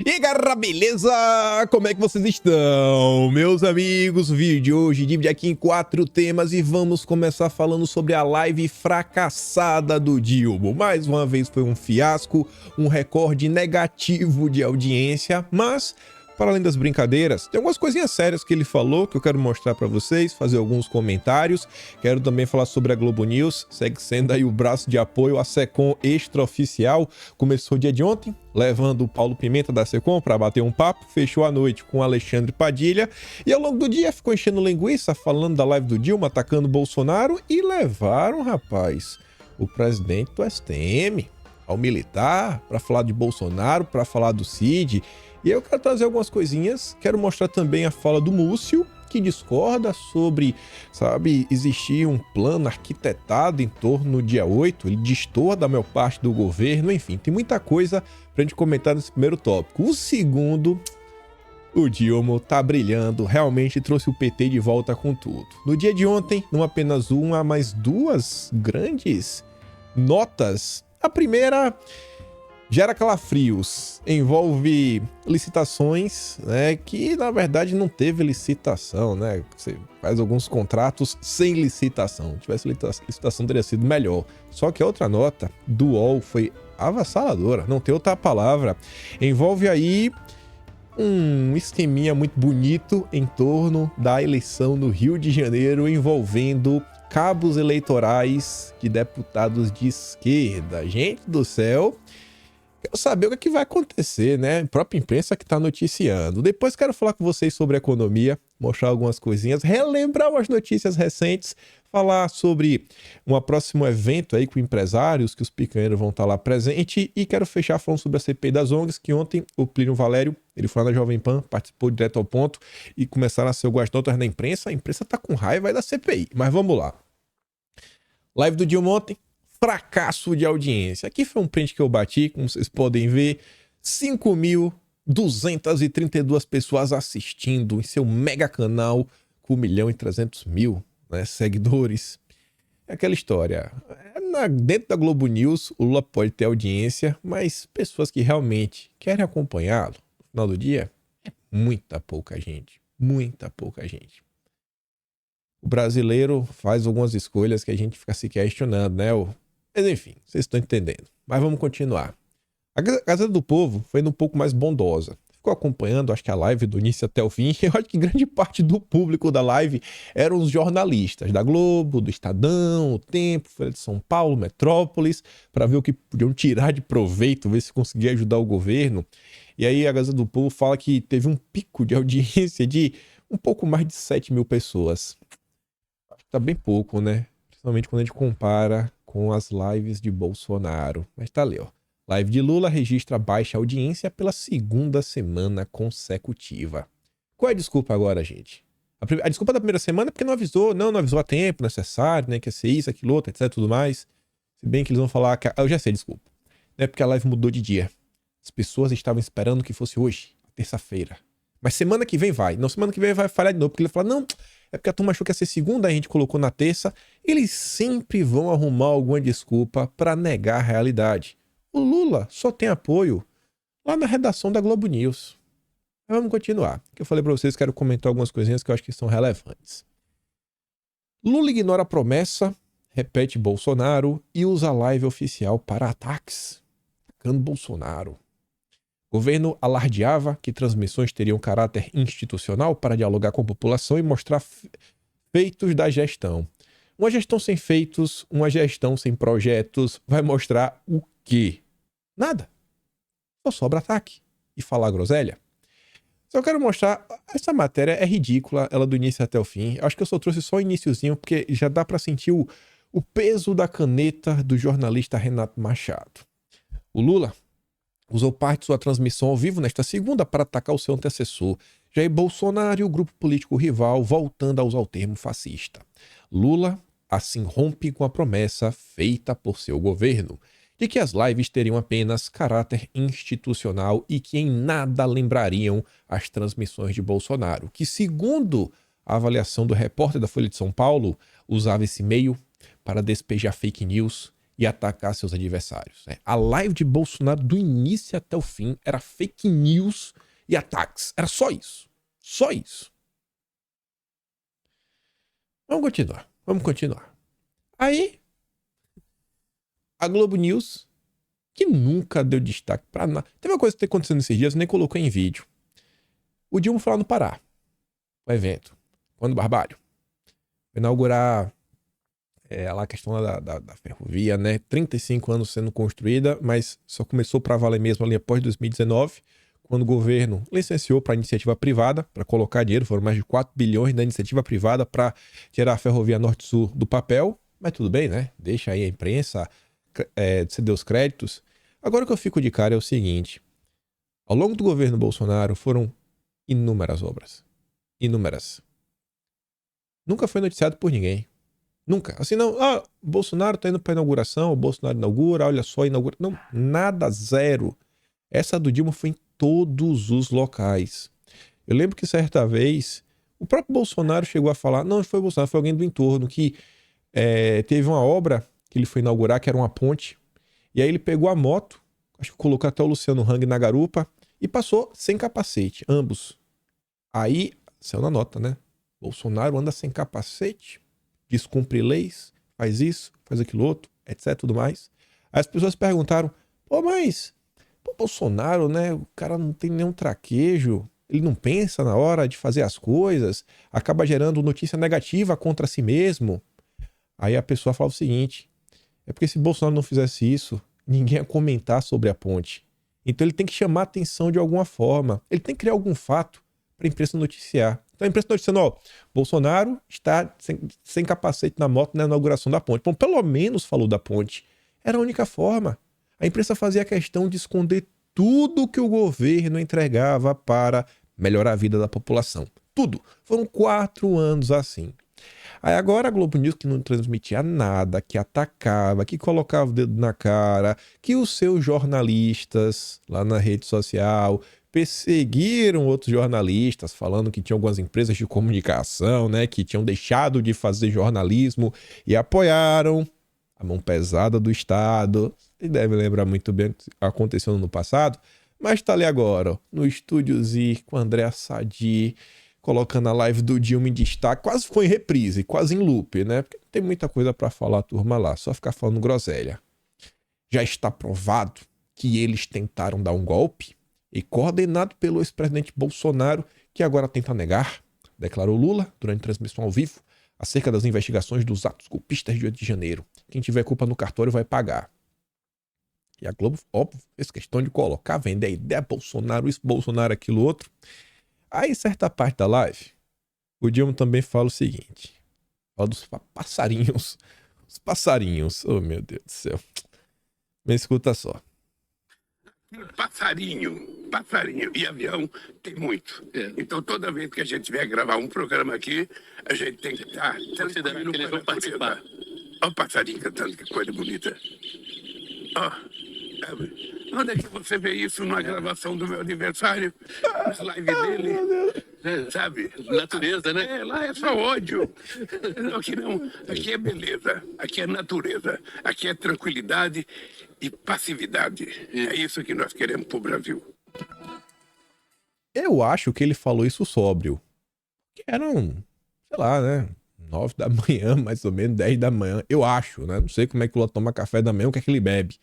E aí galera, beleza? Como é que vocês estão? Meus amigos, o vídeo de hoje divide aqui em 4 temas e vamos começar falando sobre a live fracassada do Dilma. Mais uma vez foi um fiasco, um recorde negativo de audiência, mas para além das brincadeiras, tem algumas coisinhas sérias que ele falou que eu quero mostrar para vocês, fazer alguns comentários. Quero também falar sobre a Globo News, segue sendo aí o braço de apoio à Secom extraoficial. Começou dia de ontem, levando o Paulo Pimenta da Secom para bater um papo, fechou a noite com o Alexandre Padilha e ao longo do dia ficou enchendo linguiça, falando da live do Dilma, atacando o Bolsonaro e levaram, rapaz, o presidente do STM ao militar para falar de Bolsonaro, para falar do Cid. E aí eu quero trazer algumas coisinhas, quero mostrar também a fala do Múcio, que discorda sobre, sabe, existir um plano arquitetado em torno do dia 8, ele destoa da maior parte do governo, enfim, tem muita coisa pra gente comentar nesse primeiro tópico. O segundo, o Dilma tá brilhando, realmente trouxe o PT de volta com tudo. No dia de ontem, não apenas uma, mas duas grandes notas. A primeira gera calafrios, envolve licitações, né, que na verdade não teve licitação, né? Você faz alguns contratos sem licitação. Se tivesse licitação teria sido melhor. Só que a outra nota do UOL foi avassaladora, não tem outra palavra. Envolve aí um esqueminha muito bonito em torno da eleição no Rio de Janeiro, envolvendo cabos eleitorais de deputados de esquerda. Gente do céu! Quero saber o que vai acontecer, né? A própria imprensa que está noticiando. Depois quero falar com vocês sobre economia, mostrar algumas coisinhas, relembrar umas notícias recentes, falar sobre um próximo evento aí com empresários, que os picanheiros vão estar lá presente, e quero fechar falando sobre a CPI das ONGs, que ontem o Plínio Valério, ele foi lá na Jovem Pan, participou direto ao ponto, e começaram a ser algumas notas na imprensa. A imprensa tá com raiva aí da CPI, mas vamos lá. Live do Dilma ontem. Fracasso de audiência. Aqui foi um print que eu bati, como vocês podem ver, 5.232 pessoas assistindo em seu mega canal com 1.300.000, né, seguidores. É aquela história. Dentro da Globo News, o Lula pode ter audiência, mas pessoas que realmente querem acompanhá-lo no final do dia, é muita pouca gente. Muita pouca gente. O brasileiro faz algumas escolhas que a gente fica se questionando, né? Mas enfim, vocês estão entendendo. Mas vamos continuar. A Gazeta do Povo foi um pouco mais bondosa. Ficou acompanhando, acho que a live do início até o fim. Eu acho que grande parte do público da live eram os jornalistas da Globo, do Estadão, o Tempo, Folha de São Paulo, Metrópolis, para ver o que podiam tirar de proveito, ver se conseguia ajudar o governo. E aí a Gazeta do Povo fala que teve um pico de audiência de um pouco mais de 7.000 pessoas. Acho que tá bem pouco, né? Principalmente quando a gente compara com as lives de Bolsonaro. Mas tá ali, ó. Live de Lula registra baixa audiência pela segunda semana consecutiva. Qual é a desculpa agora, gente? A desculpa da primeira semana é porque não avisou a tempo necessário, né? Que ia ser isso, aquilo, outro, etc, tudo mais. Se bem que eles vão falar que... eu já sei, desculpa. Não é porque a live mudou de dia. As pessoas estavam esperando que fosse hoje, terça-feira. Mas semana que vem vai. Não, semana que vem vai falhar de novo, porque ele fala, não... É porque a turma achou que ia ser segunda, a gente colocou na terça. Eles sempre vão arrumar alguma desculpa para negar a realidade. O Lula só tem apoio lá na redação da Globo News. Mas vamos continuar. Que eu falei para vocês, quero comentar algumas coisinhas que eu acho que são relevantes. Lula ignora a promessa, repete Bolsonaro e usa a live oficial para ataques. Atacando Bolsonaro. O governo alardeava que transmissões teriam caráter institucional para dialogar com a população e mostrar feitos da gestão. Uma gestão sem feitos, uma gestão sem projetos, vai mostrar o quê? Nada. Só sobra ataque e falar groselha. Só quero mostrar, essa matéria é ridícula, ela do início até o fim. Acho que eu só trouxe só o iniciozinho, porque já dá para sentir o peso da caneta do jornalista Renato Machado. O Lula usou parte de sua transmissão ao vivo nesta segunda para atacar o seu antecessor, Jair Bolsonaro, e o grupo político rival, voltando a usar o termo fascista. Lula, assim, rompe com a promessa feita por seu governo, de que as lives teriam apenas caráter institucional e que em nada lembrariam as transmissões de Bolsonaro, que, segundo a avaliação do repórter da Folha de São Paulo, usava esse meio para despejar fake news e atacar seus adversários. Né? A live de Bolsonaro, do início até o fim, era fake news e ataques. Era só isso. Só isso. Vamos continuar. Aí, a Globo News, que nunca deu destaque pra nada. Teve uma coisa que tá acontecendo nesses dias, nem colocou em vídeo. O Dilma foi lá no Pará, o evento, quando Barbalho, inaugurar lá a questão da ferrovia, né? 35 anos sendo construída, mas só começou para valer mesmo ali após 2019, quando o governo licenciou para iniciativa privada, para colocar dinheiro, foram mais de 4 bilhões da iniciativa privada para tirar a ferrovia Norte-Sul do papel, mas tudo bem, né? Deixa aí a imprensa ceder os créditos. Agora o que eu fico de cara é o seguinte, ao longo do governo Bolsonaro foram inúmeras obras. Inúmeras. Nunca foi noticiado por ninguém. Nunca. Assim, não, Bolsonaro tá indo pra inauguração, o Bolsonaro inaugura, olha só, inaugura. Não, nada, zero. Essa do Dilma foi em todos os locais. Eu lembro que certa vez, o próprio Bolsonaro chegou a falar, não foi o Bolsonaro, foi alguém do entorno, que teve uma obra que ele foi inaugurar, que era uma ponte, e aí ele pegou a moto, acho que colocou até o Luciano Hang na garupa, e passou sem capacete, ambos. Aí, saiu na nota, né? Bolsonaro anda sem capacete, descumpre leis, faz isso, faz aquilo outro, etc, tudo mais. Aí as pessoas perguntaram, mas Bolsonaro, né, o cara não tem nenhum traquejo, ele não pensa na hora de fazer as coisas, acaba gerando notícia negativa contra si mesmo. Aí a pessoa fala o seguinte, é porque se Bolsonaro não fizesse isso, ninguém ia comentar sobre a ponte. Então ele tem que chamar a atenção de alguma forma, ele tem que criar algum fato para a imprensa noticiar. Então a imprensa noticiando, Bolsonaro está sem capacete na moto na inauguração da ponte. Bom, pelo menos falou da ponte. Era a única forma. A imprensa fazia questão de esconder tudo que o governo entregava para melhorar a vida da população. Tudo. Foram 4 anos assim. Aí agora a Globo News, que não transmitia nada, que atacava, que colocava o dedo na cara, que os seus jornalistas lá na rede social perseguiram outros jornalistas, falando que tinham algumas empresas de comunicação, né, que tinham deixado de fazer jornalismo e apoiaram a mão pesada do Estado. Você deve lembrar muito bem o que aconteceu no passado, mas tá ali agora, ó, no estúdiozinho com André Sadi, colocando a live do Dilma em destaque, quase foi em reprise, quase em loop, né? Porque tem muita coisa para falar, turma, lá, só ficar falando groselha. Já está provado que eles tentaram dar um golpe e coordenado pelo ex-presidente Bolsonaro, que agora tenta negar, declarou Lula durante transmissão ao vivo, acerca das investigações dos atos golpistas de 8 de janeiro. Quem tiver culpa no cartório vai pagar. E a Globo, óbvio, fez questão de colocar, vender a ideia, Bolsonaro isso, Bolsonaro aquilo outro. Aí, certa parte da live, o Dilma também fala o seguinte, fala dos passarinhos, os passarinhos, oh meu Deus do céu, me escuta só. Passarinho e avião tem muito. Então toda vez que a gente vier gravar um programa aqui, a gente tem que estar tranquilo para eles participar. Olha o passarinho cantando, que coisa bonita. Onde é que você vê isso numa gravação do meu aniversário? Na live dele, sabe? Natureza, né? Lá é só ódio. Aqui não, aqui é beleza, aqui é natureza, aqui é tranquilidade e passividade. É isso que nós queremos pro Brasil. Eu acho que ele falou isso sóbrio. Que eram, sei lá, né? 9 da manhã, mais ou menos, 10 da manhã. Eu acho, né? Não sei como é que o Lula toma café da manhã, o que é que ele bebe.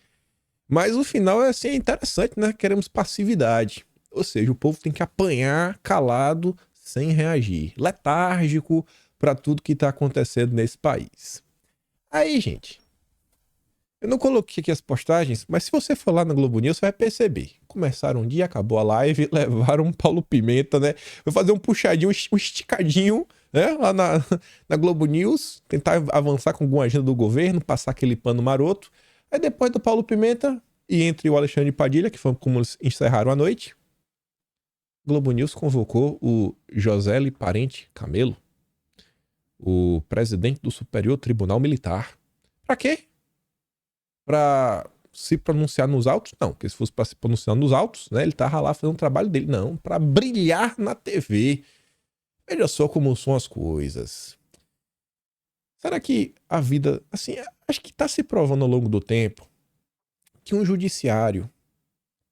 Mas o final é assim, interessante, né? Queremos passividade. Ou seja, o povo tem que apanhar calado, sem reagir. Letárgico para tudo que tá acontecendo nesse país. Aí, gente, eu não coloquei aqui as postagens, mas se você for lá na Globo News, você vai perceber. Começaram um dia, acabou a live, levaram um Paulo Pimenta, né? Vou fazer um puxadinho, um esticadinho, né? Lá na Globo News, tentar avançar com alguma agenda do governo, passar aquele pano maroto. Aí depois do Paulo Pimenta, e entre o Alexandre Padilha, que foi como eles encerraram a noite, Globo News convocou o José Parente Camelo, o presidente do Superior Tribunal Militar. Pra quê? Pra se pronunciar nos autos? Não, porque se fosse pra se pronunciar nos autos, né, ele tava lá fazendo o trabalho dele. Não, pra brilhar na TV. Veja só como são as coisas. Será que a vida, assim, Acho que está se provando ao longo do tempo que um judiciário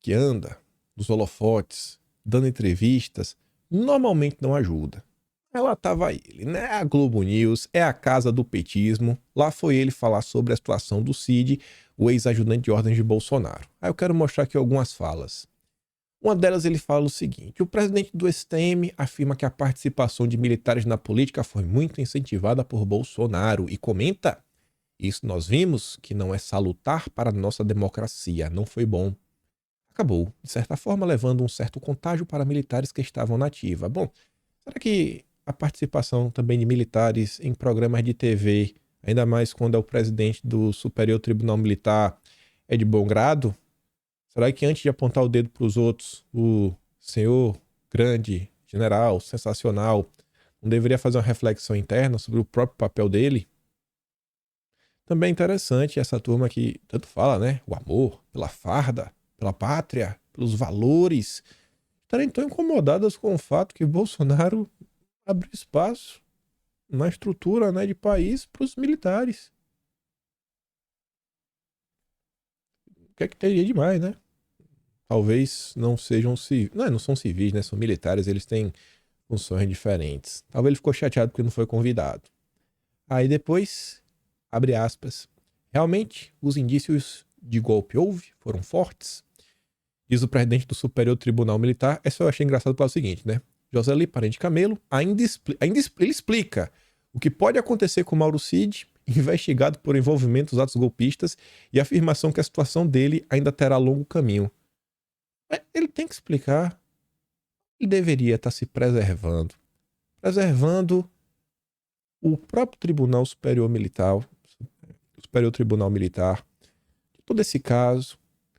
que anda dos holofotes, dando entrevistas, normalmente não ajuda. Lá estava ele, né? A Globo News é a casa do petismo. Lá foi ele falar sobre a situação do Cid, o ex-ajudante de ordens de Bolsonaro. Aí eu quero mostrar aqui algumas falas. Uma delas ele fala o seguinte: o presidente do STM afirma que a participação de militares na política foi muito incentivada por Bolsonaro e comenta: isso nós vimos que não é salutar para a nossa democracia, não foi bom. Acabou, de certa forma, levando um certo contágio para militares que estavam na ativa. Bom, será que a participação também de militares em programas de TV, ainda mais quando é o presidente do Superior Tribunal Militar, é de bom grado? Será que antes de apontar o dedo para os outros, o senhor grande, general, sensacional, não deveria fazer uma reflexão interna sobre o próprio papel dele? Também é interessante essa turma que tanto fala, né? O amor pela farda, pela pátria, pelos valores, estarem tão incomodadas com o fato que Bolsonaro abriu espaço na estrutura, né, de país para os militares. O que é que teria demais, né? Talvez não sejam civis. Não, não são civis, né? São militares, eles têm funções diferentes. Talvez ele ficou chateado porque não foi convidado. Aí depois, abre aspas. Realmente, os indícios de golpe houve, foram fortes. Diz o presidente do Superior Tribunal Militar. Essa eu achei engraçado para o seguinte, né? José Lee Parente Camelo ele explica o que pode acontecer com Mauro Cid, investigado por envolvimento nos atos golpistas, e a afirmação que a situação dele ainda terá longo caminho. Ele tem que explicar. Ele deveria estar se preservando o próprio Tribunal Superior Militar, o Superior Tribunal Militar, de todo esse caso,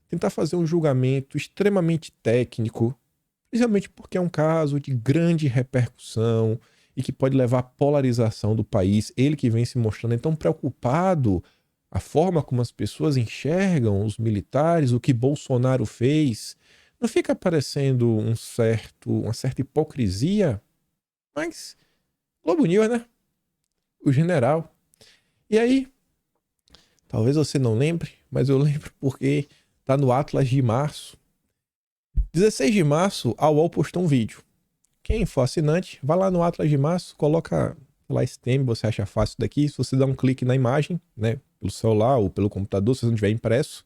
tentar fazer um julgamento extremamente técnico, principalmente porque é um caso de grande repercussão e que pode levar à polarização do país. Ele que vem se mostrando tão preocupado, a forma como as pessoas enxergam os militares, o que Bolsonaro fez, não fica parecendo uma certa hipocrisia? Mas Globo News, né? O general. E aí, talvez você não lembre, mas eu lembro porque tá no Atlas de março. 16 de março, a UOL postou um vídeo. Quem for assinante, vai lá no Atlas de março, coloca lá STM, você acha fácil daqui. Se você dá um clique na imagem, né, pelo celular ou pelo computador, se você não tiver impresso,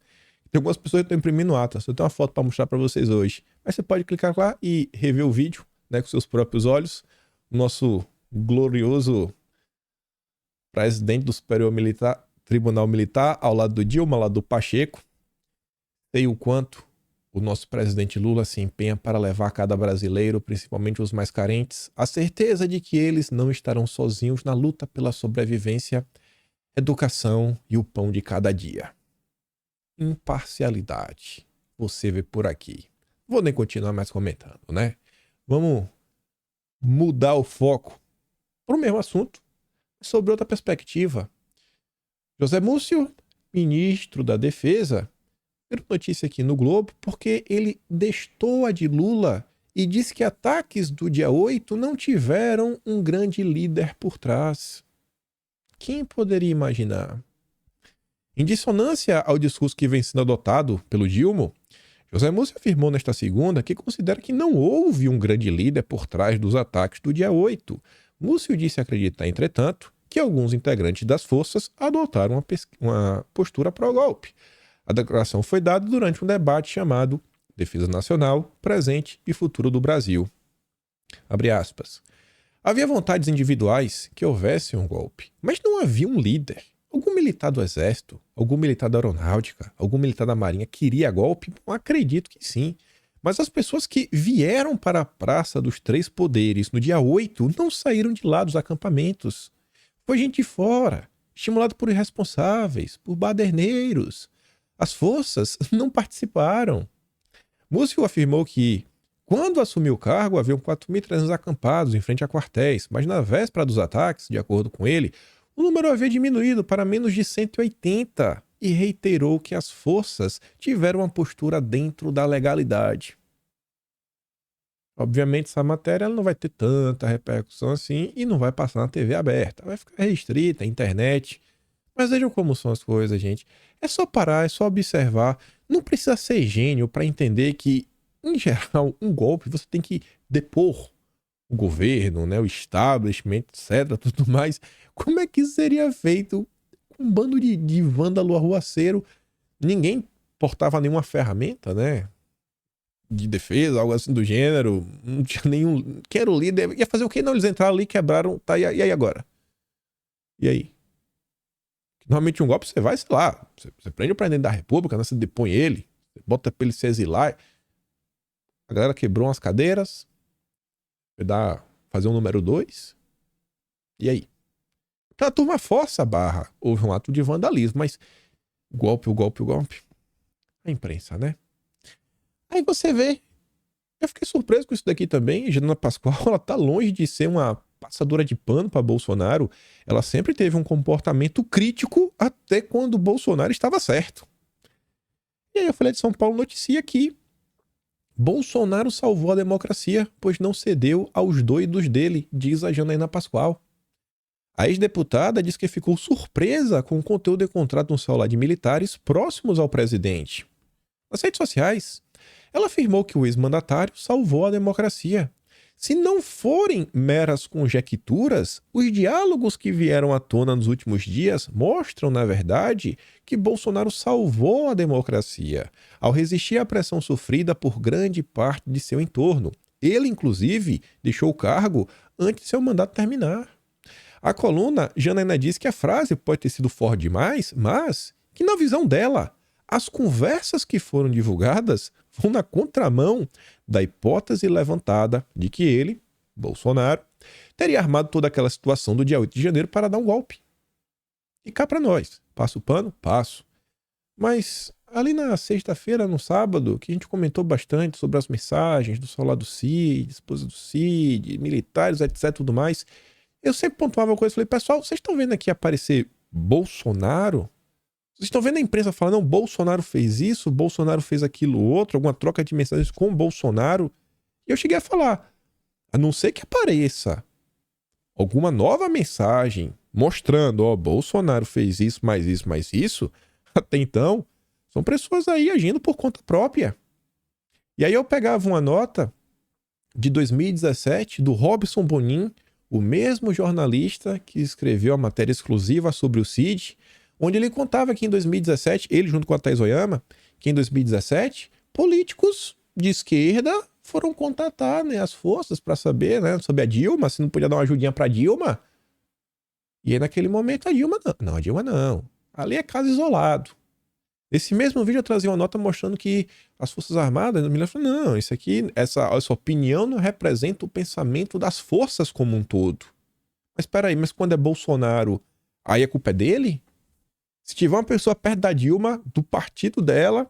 tem algumas pessoas que estão imprimindo Atlas. Eu tenho uma foto para mostrar para vocês hoje. Mas você pode clicar lá e rever o vídeo, né, com seus próprios olhos. O nosso glorioso presidente do Superior Militar, Tribunal Militar, ao lado do Dilma, ao lado do Pacheco. Sei o quanto o nosso presidente Lula se empenha para levar cada brasileiro, principalmente os mais carentes, a certeza de que eles não estarão sozinhos na luta pela sobrevivência, educação e o pão de cada dia. Imparcialidade. Você vê por aqui. Vou nem continuar mais comentando, né? Vamos mudar o foco para o mesmo assunto, sobre outra perspectiva. José Múcio, ministro da Defesa, teve notícia aqui no Globo porque ele destoa de Lula e disse que ataques do dia 8 não tiveram um grande líder por trás. Quem poderia imaginar? Em dissonância ao discurso que vem sendo adotado pelo Dilma, José Múcio afirmou nesta segunda que considera que não houve um grande líder por trás dos ataques do dia 8. Múcio disse acreditar, entretanto, que alguns integrantes das forças adotaram uma postura pró-golpe. A declaração foi dada durante um debate chamado Defesa Nacional, Presente e Futuro do Brasil. Abre aspas. Havia vontades individuais que houvesse um golpe, mas não havia um líder. Algum militar do Exército, algum militar da Aeronáutica, algum militar da Marinha queria golpe? Bom, acredito que sim. Mas as pessoas que vieram para a Praça dos Três Poderes no dia 8 não saíram de lá dos acampamentos. Foi gente de fora, estimulado por irresponsáveis, por baderneiros. As forças não participaram. Múcio afirmou que, quando assumiu o cargo, haviam 4.300 acampados em frente a quartéis, mas na véspera dos ataques, de acordo com ele, o número havia diminuído para menos de 180 e reiterou que as forças tiveram uma postura dentro da legalidade. Obviamente, essa matéria não vai ter tanta repercussão assim e não vai passar na TV aberta. Vai ficar restrita à internet. Mas vejam como são as coisas, gente. É só parar, é só observar. Não precisa ser gênio para entender que, em geral, um golpe você tem que depor o governo, né, o establishment, etc, tudo mais. Como é que isso seria feito com um bando de vândalo arruaceiro? Ninguém portava nenhuma ferramenta, né, de defesa, algo assim do gênero. Não tinha nenhum... Quem era o líder? Ia fazer o quê? Não, eles entraram ali, quebraram, tá, e aí agora? E aí? Normalmente um golpe você vai, sei lá, você prende o presidente da república, né, você depõe ele, você bota pra ele se exilar. A galera quebrou umas cadeiras, fazer um número 2. E aí? Então a turma força a barra. Houve um ato de vandalismo, mas o golpe. A imprensa, né? Aí você vê. Eu fiquei surpreso com isso daqui também. Janaína Pascoal, ela tá longe de ser uma passadora de pano para Bolsonaro. Ela sempre teve um comportamento crítico até quando o Bolsonaro estava certo. E aí a Folha de São Paulo noticia que Bolsonaro salvou a democracia, pois não cedeu aos doidos dele, diz a Janaína Pascoal. A ex-deputada diz que ficou surpresa com o conteúdo encontrado no celular de militares próximos ao presidente. Nas redes sociais, ela afirmou que o ex-mandatário salvou a democracia. Se não forem meras conjecturas, os diálogos que vieram à tona nos últimos dias mostram, na verdade, que Bolsonaro salvou a democracia ao resistir à pressão sofrida por grande parte de seu entorno. Ele, inclusive, deixou o cargo antes de seu mandato terminar. A coluna, Janaína diz que a frase pode ter sido forte demais, mas que, na visão dela, as conversas que foram divulgadas vão na contramão da hipótese levantada de que ele, Bolsonaro, teria armado toda aquela situação do dia 8 de janeiro para dar um golpe. E cá para nós. Passo o pano? Passo. Mas ali na sexta-feira, no sábado, que a gente comentou bastante sobre as mensagens do celular do Cid, esposa do Cid, militares, etc, tudo mais, eu sempre pontuava uma coisa, falei, pessoal, vocês estão vendo aqui aparecer Bolsonaro? Vocês estão vendo a imprensa falando, não, Bolsonaro fez isso, Bolsonaro fez aquilo outro, alguma troca de mensagens com Bolsonaro? E eu cheguei a falar, a não ser que apareça alguma nova mensagem mostrando, ó, Bolsonaro fez isso, mais isso, até então, são pessoas aí agindo por conta própria. E aí eu pegava uma nota de 2017 do Robson Bonin, o mesmo jornalista que escreveu a matéria exclusiva sobre o Cid, onde ele contava que em 2017, ele junto com a Thaís Oyama, que em 2017, políticos de esquerda foram contatar, né, as forças para saber, né, sobre a Dilma, se não podia dar uma ajudinha para Dilma. E aí naquele momento a Dilma não. A Dilma não. Ali é caso isolado. Nesse mesmo vídeo eu trazia uma nota mostrando que as Forças Armadas, me lembro, não, isso aqui, essa opinião não representa o pensamento das forças como um todo. Mas espera aí, mas quando é Bolsonaro, aí a culpa é dele? Se tiver uma pessoa perto da Dilma, do partido dela,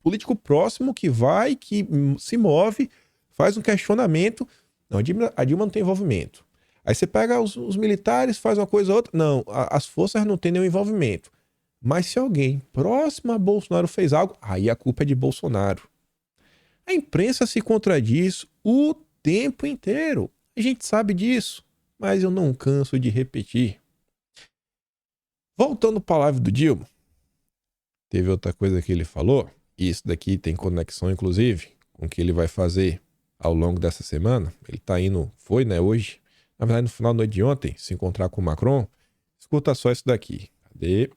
político próximo que vai, que se move, faz um questionamento, não, a Dilma não tem envolvimento. Aí você pega os militares, faz uma coisa ou outra, não, as forças não têm nenhum envolvimento. Mas se alguém próximo a Bolsonaro fez algo, aí a culpa é de Bolsonaro. A imprensa se contradiz o tempo inteiro. A gente sabe disso, mas eu não canso de repetir. Voltando para a live do Dilma, teve outra coisa que ele falou, e isso daqui tem conexão, inclusive, com o que ele vai fazer ao longo dessa semana. Ele tá indo, foi, né, hoje, na verdade no final da noite de ontem, se encontrar com o Macron. Escuta só isso daqui. Cadê?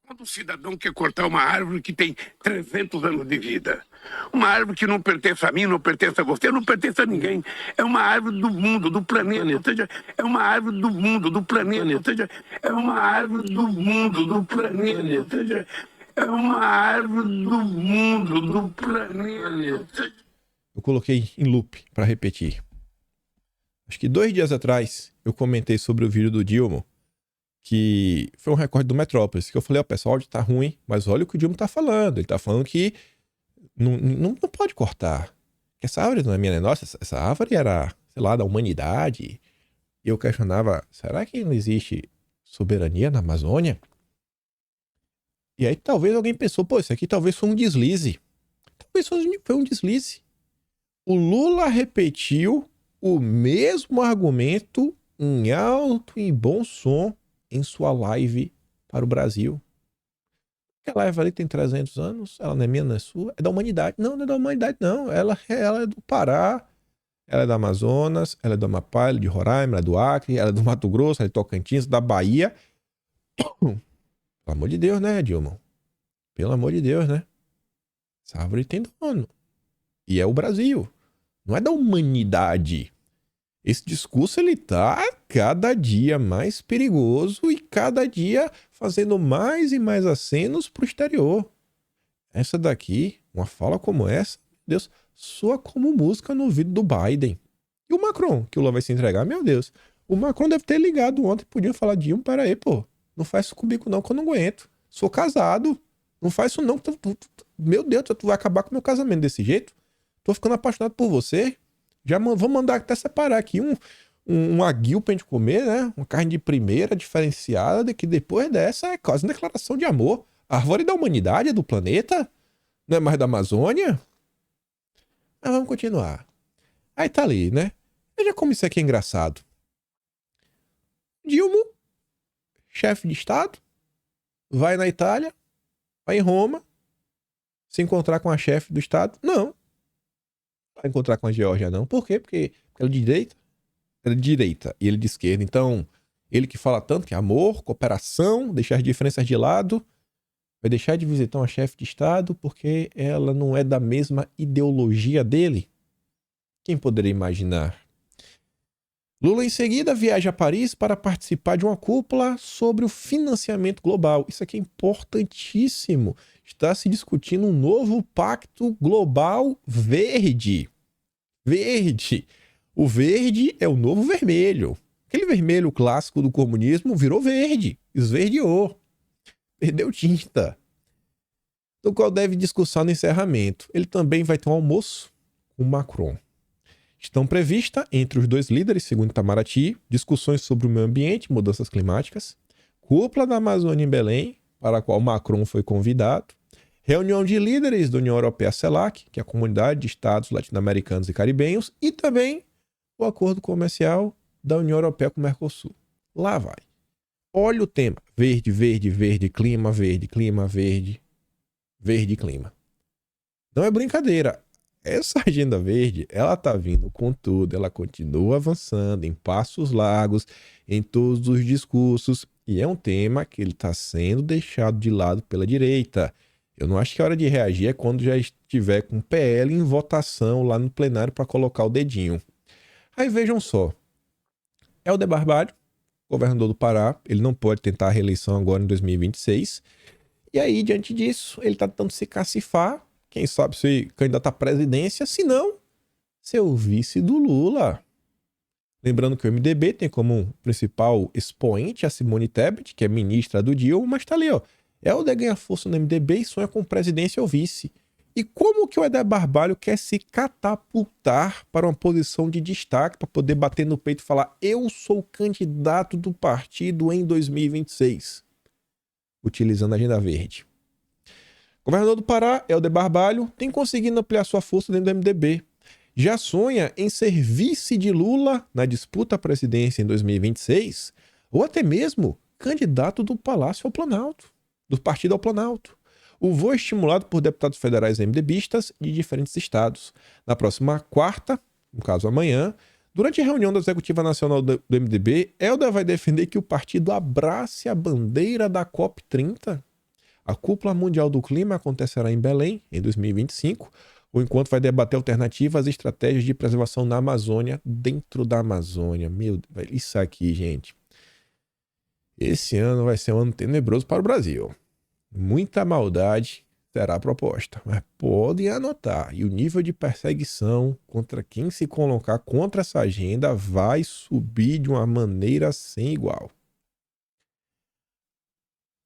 Quando o cidadão quer cortar uma árvore que tem 300 anos de vida, uma árvore que não pertence a mim, não pertence a você, não pertence a ninguém, é uma árvore do mundo, do planeta, ou seja, é uma árvore do mundo, do planeta, ou seja, é uma árvore do mundo, do planeta, ou seja, é uma árvore do mundo, do planeta. Eu coloquei em loop para repetir. Acho que 2 dias atrás eu comentei sobre o vídeo do Dilma, que foi um recorde do Metrópolis, que eu falei, ó, pessoal, o áudio tá ruim, mas olha o que o Dilma tá falando. Ele tá falando que não pode cortar. Que essa árvore não é minha, né? Nossa, essa árvore era, sei lá, da humanidade. E eu questionava, será que não existe soberania na Amazônia? E aí talvez alguém pensou, pô, isso aqui talvez foi um deslize. Talvez foi um deslize. O Lula repetiu o mesmo argumento em alto e bom som em sua live para o Brasil. Aquela erva ali tem 300 anos, ela não é minha, não é sua, é da humanidade. Não, não é da humanidade, não. Ela é do Pará, ela é do Amazonas, ela é do Amapá, ela é de Roraima, ela é do Acre, ela é do Mato Grosso, ela é de Tocantins, da Bahia. Pelo amor de Deus, né, Dilma? Pelo amor de Deus, né? Essa árvore tem dono. E é o Brasil. Não é da humanidade. Esse discurso, ele tá cada dia mais perigoso e cada dia fazendo mais e mais acenos pro exterior. Essa daqui, uma fala como essa, Deus, soa como música no ouvido do Biden. E o Macron, que o Lula vai se entregar, meu Deus. O Macron deve ter ligado ontem, podia falar, Dilma, peraí, pô. Não faz isso comigo não, que eu não aguento. Sou casado. Não faz isso não. Meu Deus, tu vai acabar com o meu casamento desse jeito? Tô ficando apaixonado por você. Já vou mandar até separar aqui um aguil pra gente comer, né? Uma carne de primeira, diferenciada, que depois dessa é quase uma declaração de amor. A árvore da humanidade, do planeta, não é mais da Amazônia? Mas vamos continuar. Aí tá ali, né? Veja como isso aqui é engraçado. Dilma, chefe de Estado, vai na Itália, vai em Roma, se encontrar com a chefe do Estado. Não. Vai encontrar com a Geórgia, não. Por quê? Porque ela é de direita. Ela é de direita e ele de esquerda. Então, ele que fala tanto que é amor, cooperação, deixar as diferenças de lado, vai deixar de visitar uma chefe de Estado porque ela não é da mesma ideologia dele? Quem poderia imaginar? Lula, em seguida, viaja a Paris para participar de uma cúpula sobre o financiamento global. Isso aqui é importantíssimo. Está se discutindo um novo pacto global verde. Verde. O verde é o novo vermelho. Aquele vermelho clássico do comunismo virou verde. Esverdeou. Perdeu tinta. Do qual deve discussão no encerramento. Ele também vai ter um almoço com Macron. Estão previstas, entre os dois líderes, segundo Itamaraty, discussões sobre o meio ambiente e mudanças climáticas, cúpula da Amazônia em Belém, para a qual Macron foi convidado, reunião de líderes da União Europeia-CELAC, que é a Comunidade de Estados Latino-Americanos e Caribenhos, e também o acordo comercial da União Europeia com o Mercosul. Lá vai. Olha o tema. Verde, verde, verde, clima, verde, verde, clima. Não é brincadeira. Essa agenda verde, ela tá vindo com tudo, ela continua avançando em passos largos, em todos os discursos, e é um tema que ele está sendo deixado de lado pela direita. Eu não acho que a hora de reagir é quando já estiver com o PL em votação lá no plenário para colocar o dedinho. Aí vejam só, Helder Barbalho, governador do Pará, ele não pode tentar a reeleição agora em 2026, e aí, diante disso, ele está tentando se cacifar, quem sabe se candidato à presidência, se não, ser o vice do Lula. Lembrando que o MDB tem como principal expoente a Simone Tebet, que é ministra do Dilma, mas tá ali, ó. Helder ganha força no MDB e sonha com presidência ou vice. E como que o Helder Barbalho quer se catapultar para uma posição de destaque, para poder bater no peito e falar: eu sou candidato do partido em 2026? Utilizando a agenda verde. Governador do Pará, Helder Barbalho, tem conseguido ampliar sua força dentro do MDB. Já sonha em ser vice de Lula na disputa à presidência em 2026, ou até mesmo candidato do Palácio ao Planalto, do Partido ao Planalto. O voo é estimulado por deputados federais MDBistas de diferentes estados. Na próxima quarta, no caso amanhã, durante a reunião da Executiva Nacional do MDB, Helder vai defender que o partido abrace a bandeira da COP30. A Cúpula Mundial do Clima acontecerá em Belém, em 2025, o encontro vai debater alternativas e estratégias de preservação na Amazônia, dentro da Amazônia. Meu Deus, isso aqui, gente. Esse ano vai ser um ano tenebroso para o Brasil. Muita maldade será proposta, mas podem anotar. E o nível de perseguição contra quem se colocar contra essa agenda vai subir de uma maneira sem igual.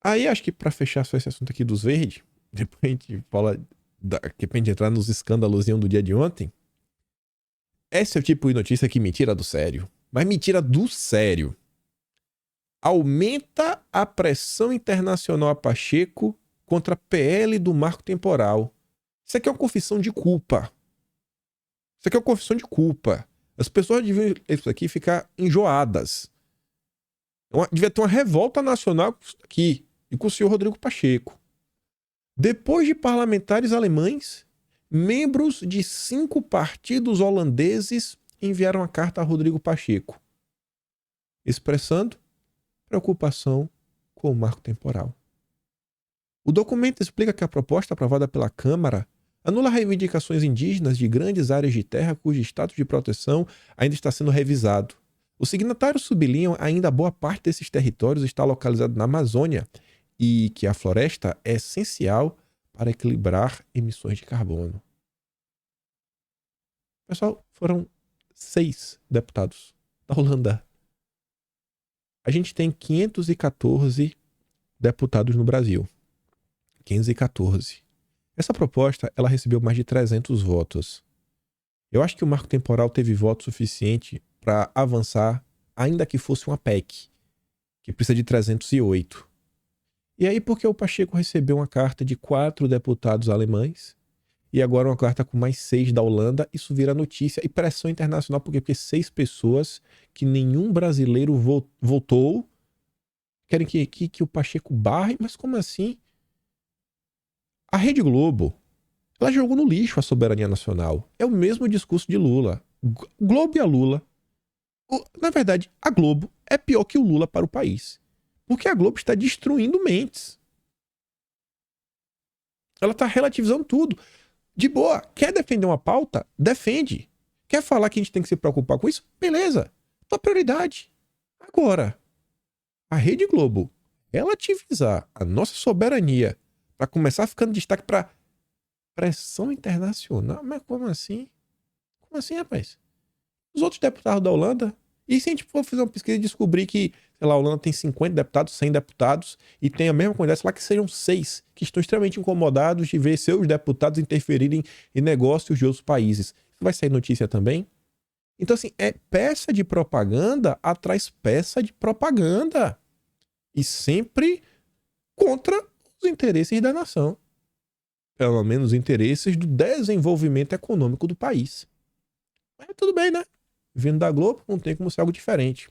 Aí acho que para fechar só esse assunto aqui dos verdes, depois a gente fala, que pra gente entrar nos escândalozinhos do dia de ontem. Esse é o tipo de notícia que me tira do sério. Mas me tira do sério. Aumenta a pressão internacional a Pacheco contra a PL do marco temporal. Isso aqui é uma confissão de culpa. Isso aqui é uma confissão de culpa. As pessoas deviam isso aqui ficar enjoadas. Devia ter uma revolta nacional com isso aqui. e com o senhor Rodrigo Pacheco. Depois de parlamentares alemães, membros de 5 partidos holandeses enviaram a carta a Rodrigo Pacheco, expressando preocupação com o marco temporal. O documento explica que a proposta aprovada pela Câmara anula reivindicações indígenas de grandes áreas de terra cujo status de proteção ainda está sendo revisado. Os signatários sublinham ainda boa parte desses territórios está localizado na Amazônia e que a floresta é essencial para equilibrar emissões de carbono. Pessoal, foram 6 deputados da Holanda. A gente tem 514 deputados no Brasil. 514. Essa proposta, ela recebeu mais de 300 votos. Eu acho que o marco temporal teve voto suficiente para avançar, ainda que fosse uma PEC, que precisa de 308. E aí, porque o Pacheco recebeu uma carta de 4 deputados alemães e agora uma carta com mais 6 da Holanda, isso vira notícia e pressão internacional, porque 6 pessoas que nenhum brasileiro votou querem que o Pacheco barre, mas como assim? A Rede Globo, ela jogou no lixo a soberania nacional. É o mesmo discurso de Lula. O Globo e a Lula. Na verdade, a Globo é pior que o Lula para o país. Porque a Globo está destruindo mentes. Ela está relativizando tudo. De boa, quer defender uma pauta? Defende. Quer falar que a gente tem que se preocupar com isso? Beleza. Tua prioridade. Agora, a Rede Globo relativizar a nossa soberania para começar ficando destaque para pressão internacional. Mas como assim? Como assim, rapaz? Os outros deputados da Holanda... E se a gente for fazer uma pesquisa e descobrir que, sei lá, a Holanda tem 50 deputados, 100 deputados, e tem a mesma quantidade, sei lá, que sejam 6, que estão extremamente incomodados de ver seus deputados interferirem em negócios de outros países. Isso vai sair notícia também? Então, assim, é peça de propaganda atrás peça de propaganda. E sempre contra os interesses da nação. Pelo menos os interesses do desenvolvimento econômico do país. Mas tudo bem, né? Vindo da Globo, não tem como ser algo diferente.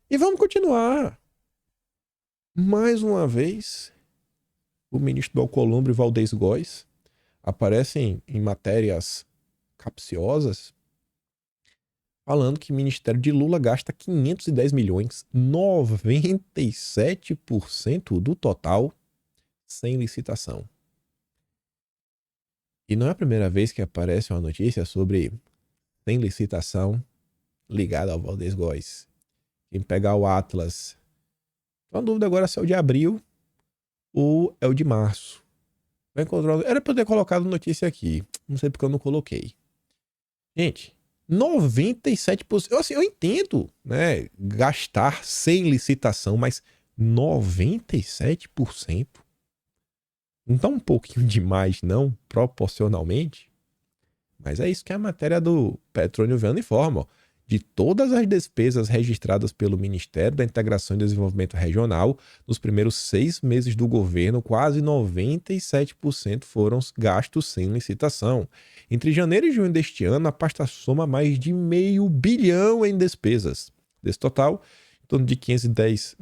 E vamos continuar. Mais uma vez, o ministro do Alcolumbre, Valdez Góes, aparecem em matérias capciosas, falando que o Ministério de Lula gasta 510 milhões, 97% do total, sem licitação. E não é a primeira vez que aparece uma notícia sobre sem licitação ligada ao Valdez Góes. Quem pegar o Atlas, tô na dúvida agora se é o de abril ou é o de março. Vai encontrar... Era pra eu ter colocado notícia aqui. Não sei porque eu não coloquei. Gente, 97%. Eu entendo, né? Gastar sem licitação, mas 97%? Não tá um pouquinho demais, não? Proporcionalmente? Mas é isso que a matéria do Petrônio Viana informa. Ó. De todas as despesas registradas pelo Ministério da Integração e Desenvolvimento Regional, nos primeiros 6 meses do governo, quase 97% foram gastos sem licitação. Entre janeiro e junho deste ano, a pasta soma mais de R$500 bilhão em despesas. Desse total, em torno de 510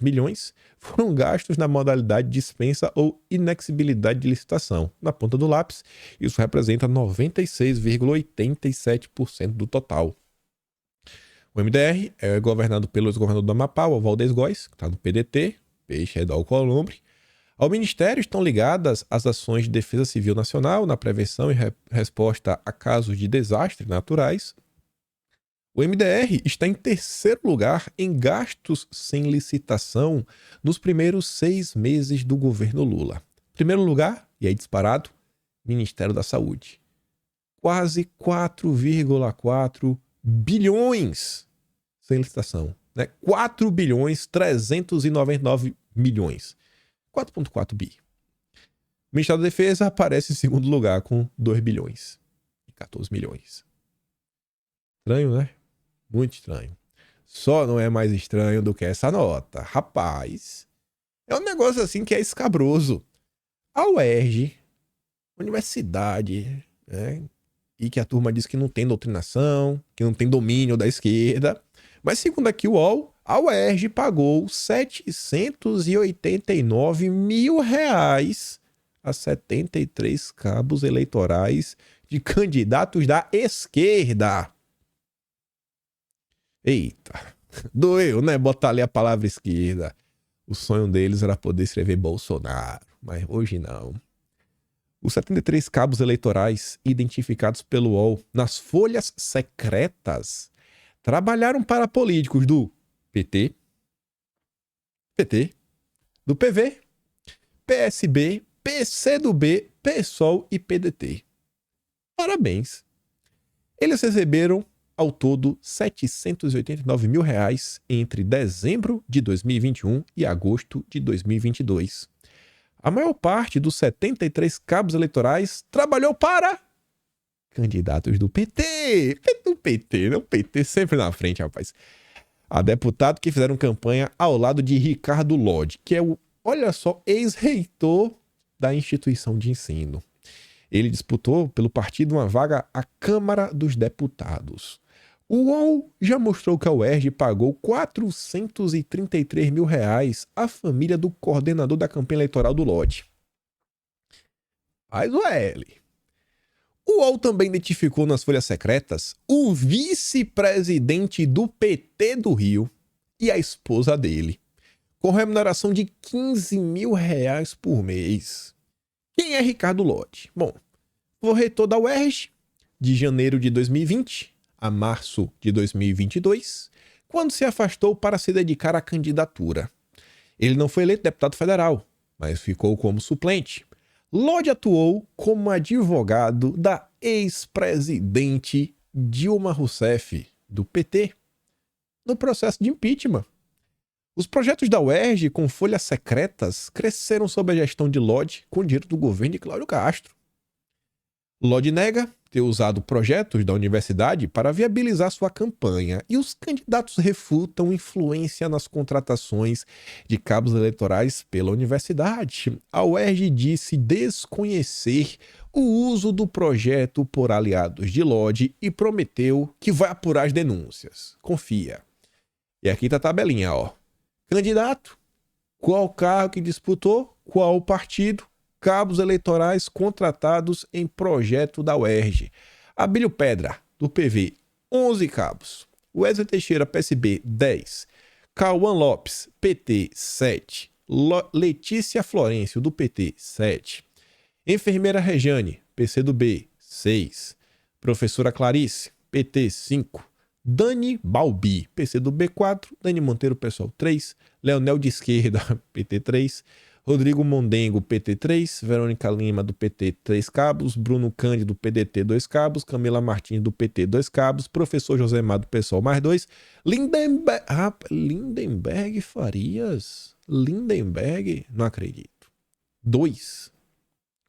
milhões foram gastos na modalidade dispensa ou inexigibilidade de licitação. Na ponta do lápis, isso representa 96,87% do total. O MDR é governado pelo ex-governador do Amapá, o Valdez Góes, que está no PDT, peixe é do Alcolumbre. Ao Ministério estão ligadas as ações de defesa civil nacional na prevenção e resposta a casos de desastres naturais. O MDR está em terceiro lugar em gastos sem licitação nos primeiros 6 meses do governo Lula. Primeiro lugar, e aí disparado, Ministério da Saúde. Quase 4,4 bilhões sem licitação. Né? 4 bilhões 399 milhões. 4,4 bi. O Ministério da Defesa aparece em segundo lugar com 2 bilhões e 14 milhões. Estranho, né? Muito estranho. Só não é mais estranho do que essa nota. Rapaz, é um negócio assim que é escabroso. A UERJ, universidade, né? E que a turma diz que não tem doutrinação, que não tem domínio da esquerda. Mas segundo aqui o UOL, A UERJ pagou R$789 mil a 73 cabos eleitorais de candidatos da esquerda. Eita, doeu, né? Botar ali a palavra esquerda. O sonho deles era poder escrever Bolsonaro, mas hoje não. Os 73 cabos eleitorais identificados pelo UOL nas folhas secretas trabalharam para políticos do PT, do PV, PSB, PCdoB, PSOL e PDT. Parabéns! Eles receberam ao todo R$789 mil entre dezembro de 2021 e agosto de 2022. A maior parte dos 73 cabos eleitorais trabalhou para candidatos do PT. Do PT, não PT, sempre na frente, rapaz. A deputado que fizeram campanha ao lado de Ricardo Lodge, que é o, olha só, ex-reitor da instituição de ensino. Ele disputou pelo partido uma vaga à Câmara dos Deputados. O UOL já mostrou que a UERJ pagou R$433 mil à família do coordenador da campanha eleitoral do Lodge. Faz o L. O UOL também identificou nas folhas secretas o vice-presidente do PT do Rio e a esposa dele, com remuneração de R$15 mil por mês. Quem é Ricardo Lodge? Bom, foi reitor da UERJ de janeiro de 2020 a março de 2022, quando se afastou para se dedicar à candidatura. Ele não foi eleito deputado federal, mas ficou como suplente. Lodge atuou como advogado da ex-presidente Dilma Rousseff, do PT, no processo de impeachment. Os projetos da UERJ com folhas secretas cresceram sob a gestão de Lodge com dinheiro do governo de Cláudio Castro. Lodge nega ter usado projetos da universidade para viabilizar sua campanha e os candidatos refutam influência nas contratações de cabos eleitorais pela universidade. A UERJ disse desconhecer o uso do projeto por aliados de Lodge e prometeu que vai apurar as denúncias. Confia. E aqui tá a tabelinha, ó. Candidato, qual cargo que disputou, qual partido, cabos eleitorais contratados em projeto da UERJ. Abílio Pedra, do PV, 11 cabos. Wesley Teixeira, PSB, 10. Cauã Lopes, PT, 7. Letícia Florencio, do PT, 7. Enfermeira Rejane, PCdoB, 6. Professora Clarice, PT, 5. Dani Balbi, PCdoB, 4. Dani Monteiro, PSOL, 3. Leonel de Esquerda, PT, 3. Rodrigo Mondengo, PT 3, Verônica Lima, do PT 3 cabos, Bruno Cândido, do PDT 2 cabos, Camila Martins, do PT 2 cabos, Professor Josemar, do PSOL, mais 2, Lindenberg Farias, Lindenberg, não acredito, 2,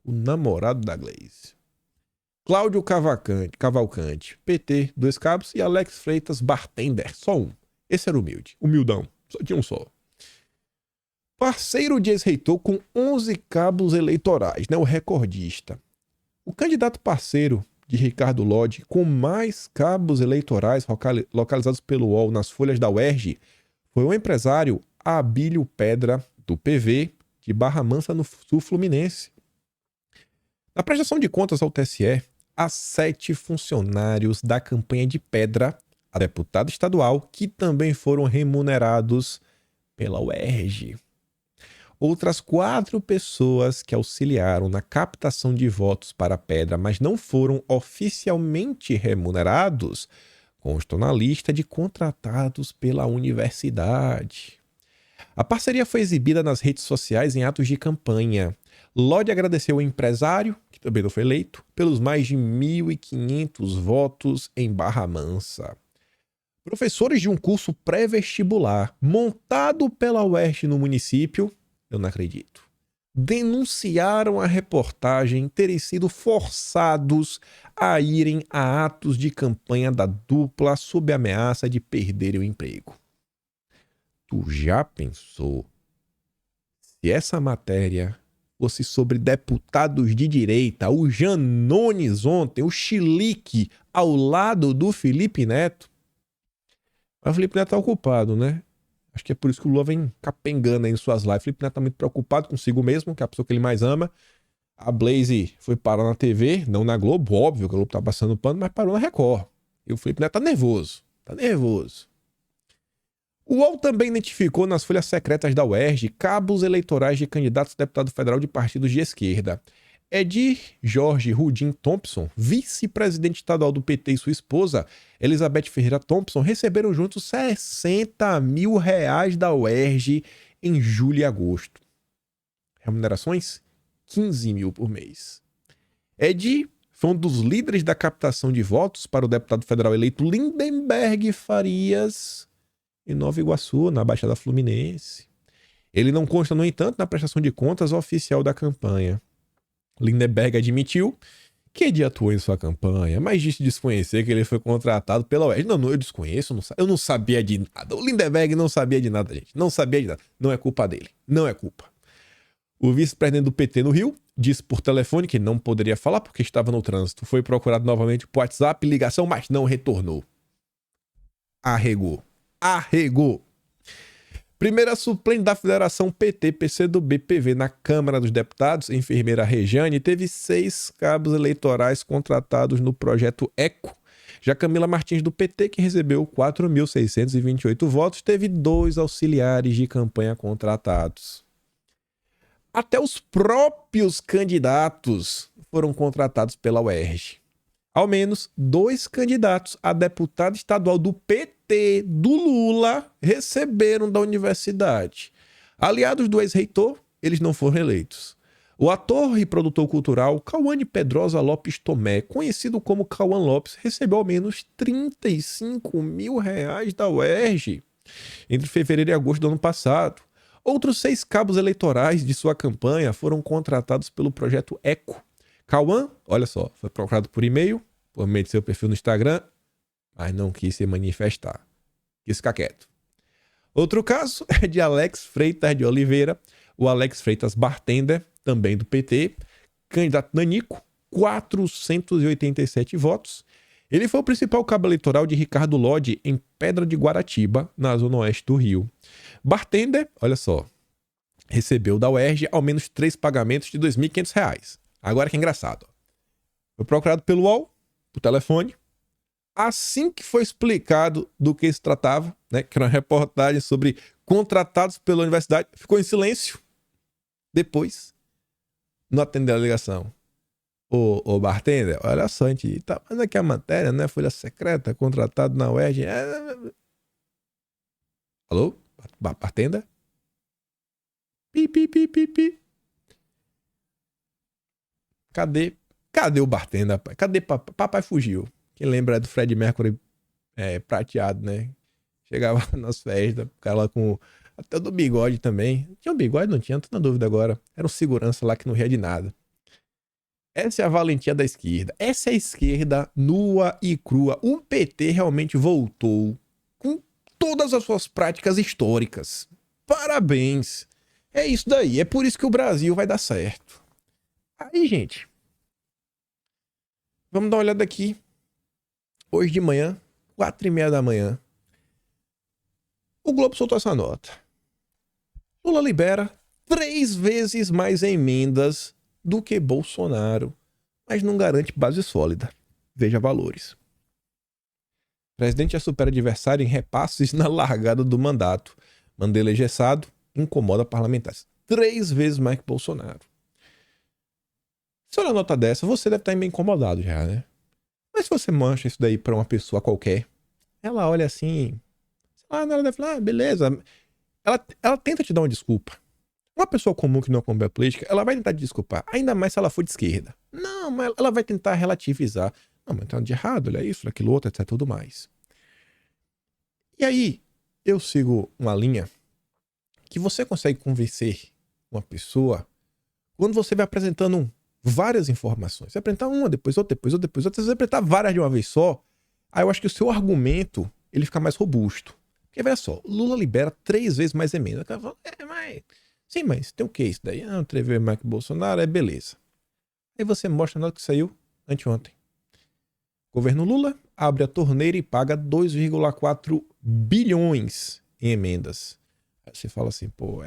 o namorado da Gleice, Cláudio Cavalcante, PT 2 cabos e Alex Freitas Bartender, só um, esse era humilde, humildão, só tinha um só. Parceiro de ex-reitor com 11 cabos eleitorais, né? O recordista. O candidato parceiro de Ricardo Lodge com mais cabos eleitorais localizados pelo UOL nas folhas da UERJ foi o empresário Abílio Pedra, do PV, de Barra Mansa, no sul fluminense. Na prestação de contas ao TSE, há 7 funcionários da campanha de Pedra, a deputada estadual, que também foram remunerados pela UERJ. Outras 4 pessoas que auxiliaram na captação de votos para a Pedra, mas não foram oficialmente remunerados, constam na lista de contratados pela universidade. A parceria foi exibida nas redes sociais em atos de campanha. Lodge agradeceu ao empresário, que também não foi eleito, pelos mais de 1.500 votos em Barra Mansa. Professores de um curso pré-vestibular montado pela UERJ no município, eu não acredito, denunciaram a reportagem terem sido forçados a irem a atos de campanha da dupla sob ameaça de perderem o emprego. Tu já pensou se essa matéria fosse sobre deputados de direita, o Janones ontem, o chilique ao lado do Felipe Neto? Mas o Felipe Neto tá ocupado, né? Acho que é por isso que o Lula vem capengando aí em suas lives. O Felipe Neto tá muito preocupado consigo mesmo, que é a pessoa que ele mais ama. A Blaze foi parar na TV, não na Globo, óbvio que a Globo tá passando pano, mas parou na Record. E o Felipe Neto tá nervoso. Tá nervoso. O UOL também identificou nas folhas secretas da UERJ cabos eleitorais de candidatos a deputado federal de partidos de esquerda. Edir Jorge Rudim Thompson, vice-presidente estadual do PT, e sua esposa, Elizabeth Ferreira Thompson, receberam juntos R$60 mil da UERJ em julho e agosto. Remunerações? 15 mil por mês. Edir foi um dos líderes da captação de votos para o deputado federal eleito Lindenberg Farias, em Nova Iguaçu, na Baixada Fluminense. Ele não consta, no entanto, na prestação de contas oficial da campanha. Lindenberg admitiu que Edir atuou em sua campanha, mas disse desconhecer que ele foi contratado pela UERJ. Não, eu desconheço, eu não sabia de nada. O Lindenberg não sabia de nada, gente. Não sabia de nada. Não é culpa dele. Não é culpa. O vice-presidente do PT no Rio disse por telefone que não poderia falar porque estava no trânsito. Foi procurado novamente por WhatsApp, ligação, mas não retornou. Arregou. Primeira suplente da Federação PT-PCdoB-PV na Câmara dos Deputados, enfermeira Rejane, teve 6 cabos eleitorais contratados no projeto ECO. Já Camila Martins, do PT, que recebeu 4.628 votos, teve 2 auxiliares de campanha contratados. Até os próprios candidatos foram contratados pela UERJ. Ao menos 2 candidatos a deputado estadual do PT do Lula receberam da universidade. Aliados do ex-reitor, eles não foram eleitos. O ator e produtor cultural Cauane Pedrosa Lopes Tomé, conhecido como Cauã Lopes, recebeu ao menos R$35 mil da UERJ entre fevereiro e agosto do ano passado. Outros 6 cabos eleitorais de sua campanha foram contratados pelo projeto ECO. Cauã, olha só, foi procurado por e-mail, por meio de seu perfil no Instagram, mas não quis se manifestar. Quis ficar quieto. Outro caso é de Alex Freitas de Oliveira, o Alex Freitas Bartender, também do PT, candidato nanico, 487 votos. Ele foi o principal cabo eleitoral de Ricardo Lodge em Pedra de Guaratiba, na zona oeste do Rio. Bartender, olha só, recebeu da UERJ ao menos 3 pagamentos de R$2.500. Agora que é engraçado. Foi procurado pelo UOL, por telefone. Assim que foi explicado do que se tratava, né, que era uma reportagem sobre contratados pela universidade, ficou em silêncio. Depois, não atendeu a ligação. O bartender, olha só, a gente tá fazendo aqui a matéria, né? Folha secreta, contratado na UERJ. Alô? Bartender? Pi. Cadê o bartender, rapaz? Cadê papai fugiu? Quem lembra do Fred Mercury prateado, né? Chegava nas festas, o cara lá com... Até do bigode também. Tinha um bigode? Não tinha, tô na dúvida agora. Era um segurança lá que não ria de nada. Essa é a valentia da esquerda. Essa é a esquerda nua e crua. O PT realmente voltou com todas as suas práticas históricas. Parabéns. É isso daí. É por isso que o Brasil vai dar certo. Aí, gente, vamos dar uma olhada aqui. Hoje de manhã, 4h30 da manhã, o Globo soltou essa nota. Lula libera 3 vezes mais emendas do que Bolsonaro, mas não garante base sólida. Veja valores. O presidente já supera adversário em repasses na largada do mandato. Mandela engessado incomoda parlamentares. 3 vezes mais que Bolsonaro. Se olha a nota dessa, você deve estar meio incomodado já, né? Mas se você mancha isso daí pra uma pessoa qualquer, ela olha assim, sei lá, ela deve falar, beleza. Ela tenta te dar uma desculpa. Uma pessoa comum que não acompanha a política, ela vai tentar te desculpar, ainda mais se ela for de esquerda. Não, mas ela vai tentar relativizar. Não, mas tá de errado, olha isso, aquilo outro, etc, tudo mais. E aí, eu sigo uma linha que você consegue convencer uma pessoa quando você vai apresentando várias informações. Você apresentar uma, depois outra, depois outra, depois outra. Se você apresentar várias de uma vez só, aí eu acho que o seu argumento ele fica mais robusto. Porque, veja só, o Lula libera 3 vezes mais emenda. O cara fala, mas... Sim, mas tem o que isso daí? 3 vezes mais que Bolsonaro, beleza. Aí você mostra a nota que saiu anteontem. Governo Lula abre a torneira e paga 2,4 bilhões em emendas. Aí você fala assim, pô,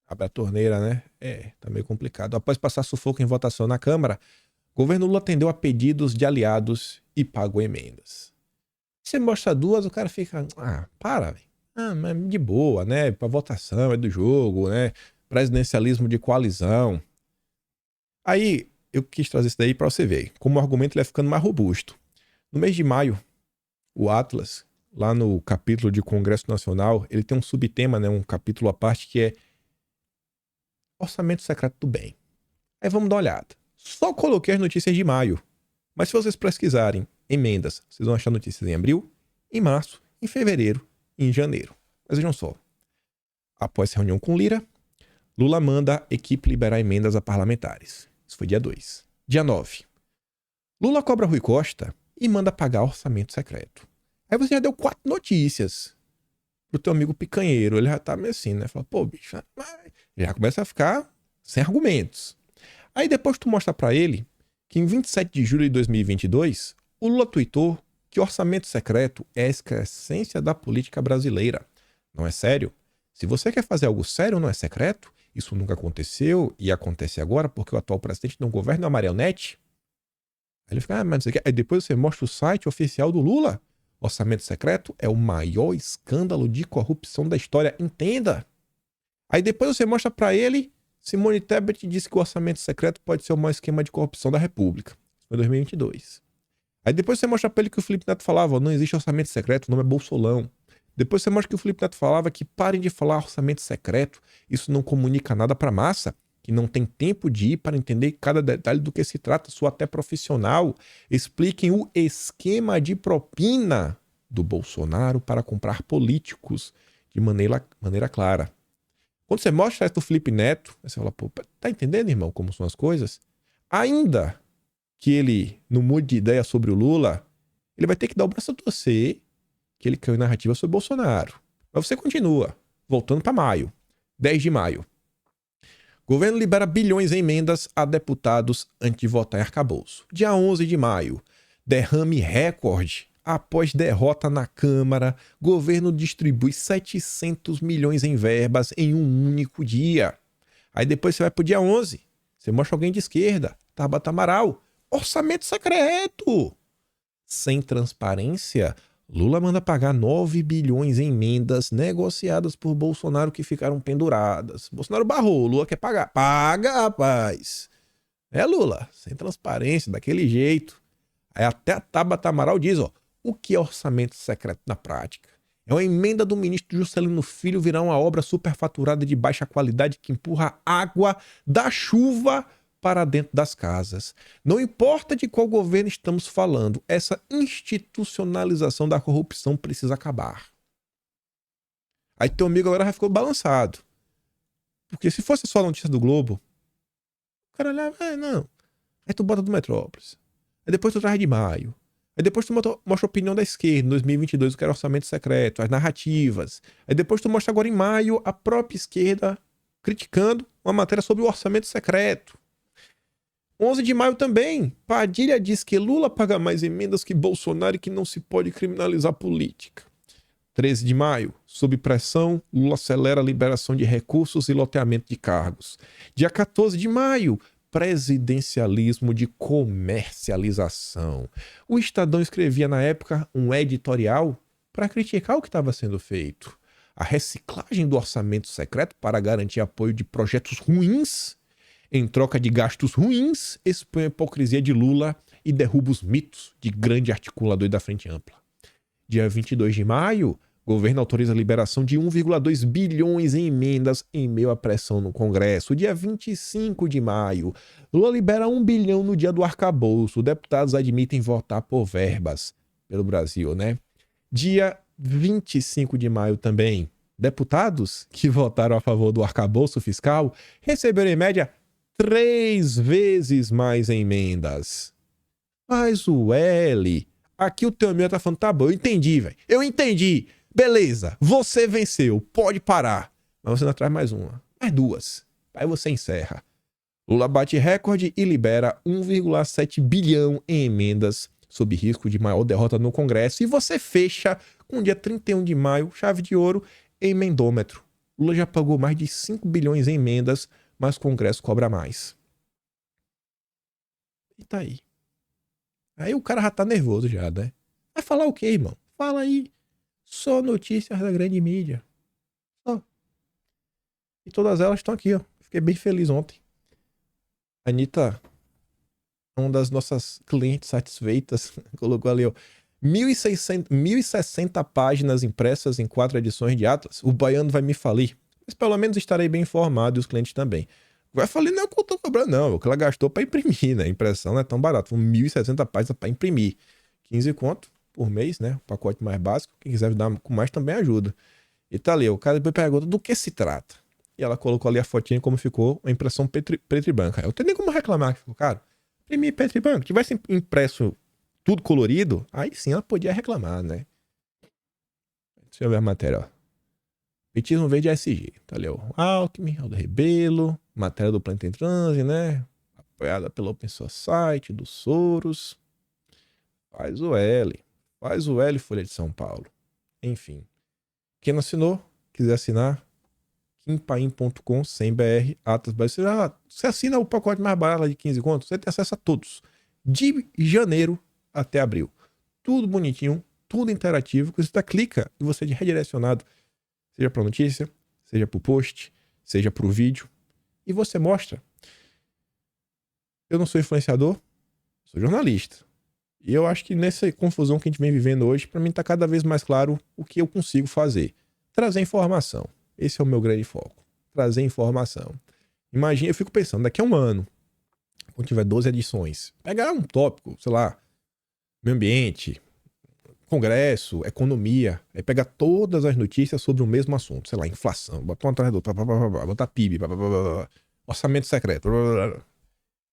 abre a torneira, né? Tá meio complicado. Após passar sufoco em votação na Câmara, o governo Lula atendeu a pedidos de aliados e pagou emendas. Você mostra duas, o cara fica, para, velho. Mas de boa, né? Pra votação, é do jogo, né? Presidencialismo de coalizão. Aí, eu quis trazer isso daí pra você ver. Como o argumento ele é ficando mais robusto. No mês de maio, o Atlas, lá no capítulo de Congresso Nacional, ele tem um subtema, né? Um capítulo à parte que é Orçamento Secreto do Bem. Aí vamos dar uma olhada. Só coloquei as notícias de maio. Mas se vocês pesquisarem emendas, vocês vão achar notícias em abril, em março, em fevereiro e em janeiro. Mas vejam só. Após reunião com Lira, Lula manda a equipe liberar emendas a parlamentares. Isso foi dia 2. Dia 9. Lula cobra Rui Costa e manda pagar orçamento secreto. Aí você já deu 4 notícias pro teu amigo picanheiro. Ele já tá meio assim, né? Fala, pô, bicho, já começa a ficar sem argumentos. Aí depois tu mostra pra ele que em 27 de julho de 2022, o Lula tuitou que orçamento secreto é a excrescência da política brasileira. Não é sério? Se você quer fazer algo sério, não é secreto? Isso nunca aconteceu e acontece agora porque o atual presidente não governa a marionete? Aí ele fica, mas não sei o quê. Aí depois você mostra o site oficial do Lula. Orçamento secreto é o maior escândalo de corrupção da história. Entenda! Aí depois você mostra pra ele, Simone Tebet disse que o orçamento secreto pode ser o maior esquema de corrupção da República. Isso foi em 2022. Aí depois você mostra pra ele que o Felipe Neto falava, não existe orçamento secreto, o nome é Bolsolão. Depois você mostra que o Felipe Neto falava que parem de falar orçamento secreto, isso não comunica nada pra massa, que não tem tempo de ir para entender cada detalhe do que se trata, sou até profissional. Expliquem o esquema de propina do Bolsonaro para comprar políticos de maneira clara. Quando você mostra isso do Felipe Neto, você fala, pô, tá entendendo, irmão, como são as coisas? Ainda que ele não mude de ideia sobre o Lula, ele vai ter que dar o braço a torcer que ele caiu em narrativa sobre Bolsonaro. Mas você continua. Voltando para maio. 10 de maio. Governo libera bilhões em emendas a deputados antes de votar em arcabouço. Dia 11 de maio. Derrame recorde. Após derrota na Câmara, governo distribui 700 milhões em verbas em um único dia. Aí depois você vai pro dia 11. Você mostra alguém de esquerda. Tabata Amaral. Orçamento secreto. Sem transparência, Lula manda pagar 9 bilhões em emendas negociadas por Bolsonaro que ficaram penduradas. Bolsonaro barrou, Lula quer pagar. Paga, rapaz. Lula, sem transparência, daquele jeito. Aí até a Tabata Amaral diz, o que é orçamento secreto na prática? É uma emenda do ministro Juscelino Filho virar uma obra superfaturada de baixa qualidade que empurra água da chuva para dentro das casas. Não importa de qual governo estamos falando, essa institucionalização da corrupção precisa acabar. Aí teu amigo agora já ficou balançado. Porque se fosse só a notícia do Globo, o cara olhava, não. Aí tu bota do Metrópolis. Aí depois tu traz de maio. Aí depois tu mostra a opinião da esquerda, em 2022, o que era orçamento secreto, as narrativas. Aí depois tu mostra agora em maio a própria esquerda criticando uma matéria sobre o orçamento secreto. 11 de maio também, Padilha diz que Lula paga mais emendas que Bolsonaro e que não se pode criminalizar política. 13 de maio, sob pressão, Lula acelera a liberação de recursos e loteamento de cargos. Dia 14 de maio, presidencialismo de comercialização. O Estadão escrevia na época um editorial para criticar o que estava sendo feito. A reciclagem do orçamento secreto para garantir apoio de projetos ruins em troca de gastos ruins, expõe a hipocrisia de Lula e derruba os mitos de grande articulador da Frente Ampla. Dia 22 de maio, governo autoriza a liberação de 1,2 bilhões em emendas em meio à pressão no Congresso. Dia 25 de maio, Lula libera 1 bilhão no dia do arcabouço. Deputados admitem votar por verbas pelo Brasil, né? Dia 25 de maio também, deputados que votaram a favor do arcabouço fiscal receberam em média 3 vezes mais emendas. Mas o L, aqui o teu amigo tá falando, tá bom, eu entendi, velho. Eu entendi. Beleza, você venceu, pode parar. Mas você não traz mais uma, mais 2. Aí você encerra. Lula bate recorde e libera 1,7 bilhão em emendas sob risco de maior derrota no Congresso. E você fecha com o dia 31 de maio, chave de ouro, emendômetro. Lula já pagou mais de 5 bilhões em emendas, mas o Congresso cobra mais. E tá aí. Aí o cara já tá nervoso já, né? Vai falar o quê, irmão? Fala aí. Só notícias da grande mídia. Só. E todas elas estão aqui, ó. Fiquei bem feliz ontem. A Anitta, uma das nossas clientes satisfeitas, colocou ali, ó. 1.060 páginas impressas em 4 edições de Atlas. O baiano vai me falir. Mas pelo menos estarei bem informado e os clientes também. Vai falir não é o que eu tô cobrando, não. É o que ela gastou pra imprimir, né? A impressão não é tão barato. Foram 1.060 páginas pra imprimir. 15 conto por mês, né? O pacote mais básico. Quem quiser dar com mais também ajuda. E tá ali, o cara depois pergunta do que se trata. E ela colocou ali a fotinha como ficou a impressão preto e branca. Eu não tenho nem como reclamar. Ficou, cara, imprimir preto e branco. Se tivesse impresso tudo colorido, aí sim ela podia reclamar, né? Deixa eu ver a matéria, ó. Petismo verde ASG. Tá ali, ó. Alckmin, Aldo Rebelo, matéria do Planeta em Transe, né? Apoiada pelo Open Society, do Soros. Faz o L. Faz o L, Folha de São Paulo. Enfim. Quem não assinou, quiser assinar, kimpaim.com, sem BR, Atlas Brasil. Você assina o pacote mais barato de 15 contos, você tem acesso a todos. De janeiro até abril. Tudo bonitinho, tudo interativo. Você clica e você é redirecionado, seja para notícia, seja para o post, seja para o vídeo. E você mostra. Eu não sou influenciador, sou jornalista. E eu acho que nessa confusão que a gente vem vivendo hoje, para mim está cada vez mais claro o que eu consigo fazer. Trazer informação. Esse é o meu grande foco. Trazer informação. Imagina, eu fico pensando, daqui a um ano, quando tiver 12 edições, pegar um tópico, sei lá, meio ambiente, congresso, economia, aí pegar todas as notícias sobre o mesmo assunto, sei lá, inflação, botar um atrás do outro, botar PIB, orçamento secreto,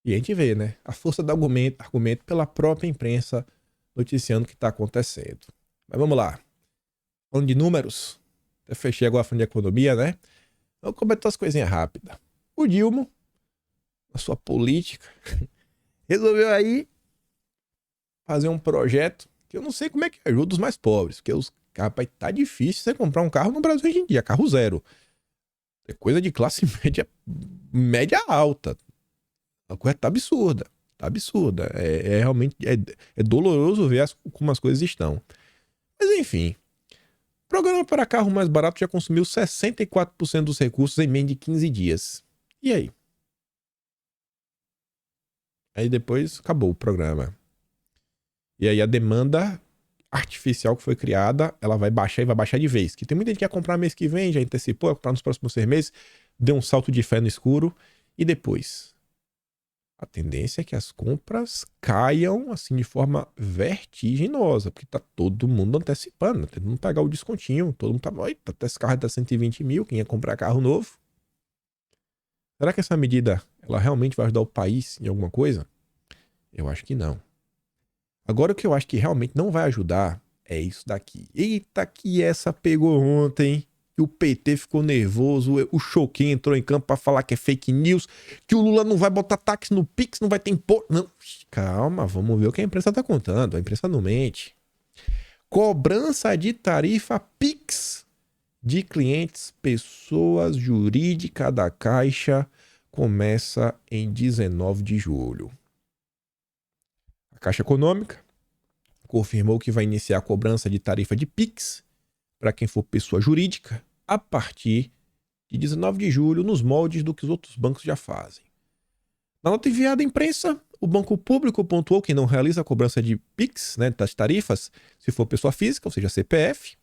e a gente vê, né, a força do argumento pela própria imprensa noticiando o que está acontecendo. Mas vamos lá. Falando de números, até fechei agora falando de economia, né? Vamos comentar as coisinhas rápidas. O Dilma, na sua política, resolveu aí fazer um projeto que eu não sei como é que ajuda os mais pobres, porque rapaz, tá difícil você comprar um carro no Brasil hoje em dia, carro zero. É coisa de classe média alta. A coisa tá absurda. Tá absurda. É realmente doloroso ver como as coisas estão. Mas enfim. O programa para carro mais barato já consumiu 64% dos recursos em menos de 15 dias. E aí? Aí depois acabou o programa. E aí a demanda artificial que foi criada, ela vai baixar e vai baixar de vez. Que tem muita gente que quer comprar mês que vem, já antecipou, vai comprar nos próximos 6 meses, deu um salto de fé no escuro. E depois? A tendência é que as compras caiam assim de forma vertiginosa, porque tá todo mundo antecipando, todo mundo pagar o descontinho, todo mundo tá, até esse carro tá 120 mil, quem ia comprar carro novo. Será que essa medida, ela realmente vai ajudar o país em alguma coisa? Eu acho que não. Agora o que eu acho que realmente não vai ajudar é isso daqui. Eita, que essa pegou ontem. Que o PT ficou nervoso, o Choquinho entrou em campo para falar que é fake news, que o Lula não vai botar táxi no Pix, não vai ter imposto. Não, calma, vamos ver o que a imprensa tá contando. A imprensa não mente. Cobrança de tarifa Pix de clientes, pessoas jurídicas da Caixa, começa em 19 de julho. A Caixa Econômica confirmou que vai iniciar a cobrança de tarifa de Pix para quem for pessoa jurídica a partir de 19 de julho, nos moldes do que os outros bancos já fazem. Na nota enviada à imprensa, o Banco Público pontuou que não realiza a cobrança de PIX, né, das tarifas, se for pessoa física, ou seja, CPF,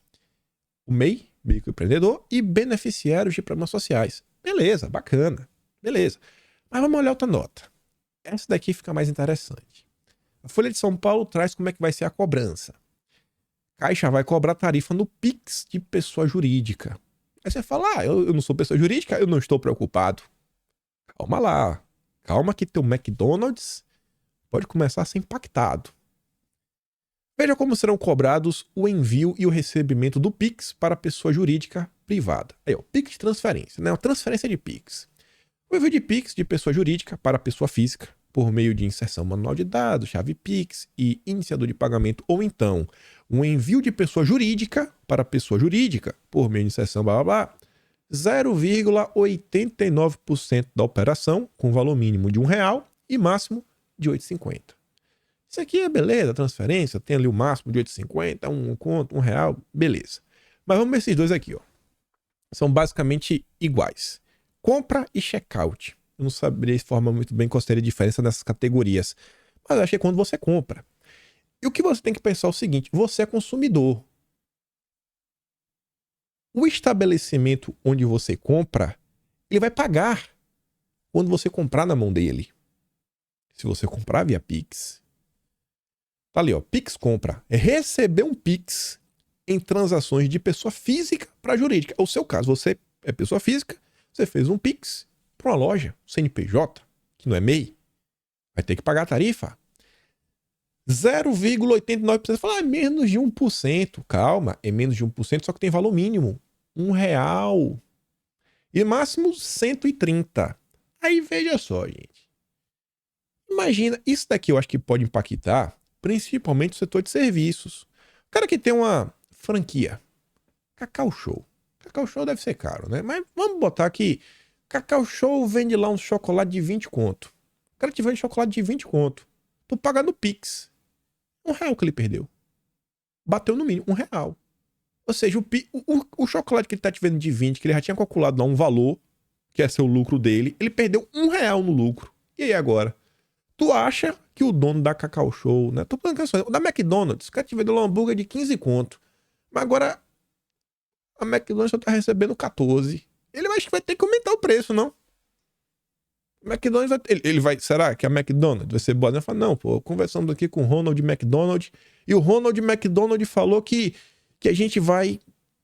o MEI, microempreendedor, e beneficiários de programas sociais. Beleza, bacana, beleza. Mas vamos olhar outra nota. Essa daqui fica mais interessante. A Folha de São Paulo traz como é que vai ser a cobrança. Caixa vai cobrar tarifa no Pix de pessoa jurídica. Aí você fala, eu não sou pessoa jurídica, eu não estou preocupado. Calma lá. Calma que teu McDonald's pode começar a ser impactado. Veja como serão cobrados o envio e o recebimento do Pix para pessoa jurídica privada. Aí, ó, Pix de transferência, né? Uma transferência de Pix. O envio de Pix de pessoa jurídica para pessoa física, por meio de inserção manual de dados, chave Pix e iniciador de pagamento, ou então Um envio de pessoa jurídica para pessoa jurídica, por meio de inserção, blá blá blá, 0,89% da operação, com valor mínimo de R$1 e máximo de 8,50. Isso aqui é beleza, transferência, tem ali o máximo de 8,50, um conto, R$1, beleza. Mas vamos ver esses dois aqui, ó. São basicamente iguais. Compra e checkout. Eu não saberia informar muito bem qual seria a diferença nessas categorias. Mas acho que é quando você compra. E o que você tem que pensar é o seguinte: você é consumidor. O estabelecimento onde você compra, ele vai pagar quando você comprar na mão dele. Se você comprar via Pix. Tá ali, ó. Pix compra. É receber um Pix em transações de pessoa física para jurídica. É o seu caso, você é pessoa física, você fez um Pix para uma loja, CNPJ, que não é MEI, vai ter que pagar a tarifa. 0,89%. Você fala, é menos de 1%. Calma, é menos de 1%, só que tem valor mínimo. R$1. E máximo 130. Aí veja só, gente. Imagina, isso daqui eu acho que pode impactar principalmente o setor de serviços. O cara que tem uma franquia, Cacau Show. Cacau Show deve ser caro, né? Mas vamos botar aqui, Cacau Show vende lá um chocolate de 20 conto. O cara te vende chocolate de 20 conto. Tu paga no Pix. R$1 que ele perdeu. Bateu no mínimo, R$1. Ou seja, o chocolate que ele tá te vendo de 20, que ele já tinha calculado lá um valor, que é ser o lucro dele, ele perdeu R$1 no lucro. E aí agora? Tu acha que o dono da Cacau Show, né? Tô falando que da McDonald's, o cara te vendeu um hambúrguer de 15 conto. Mas agora a McDonald's só tá recebendo 14. Ele vai ter que aumentar o preço, não? O McDonald's ele vai. Será que a McDonald's vai ser boa? Ele fala, não, pô, conversamos aqui com o Ronald McDonald e o Ronald McDonald falou que a gente vai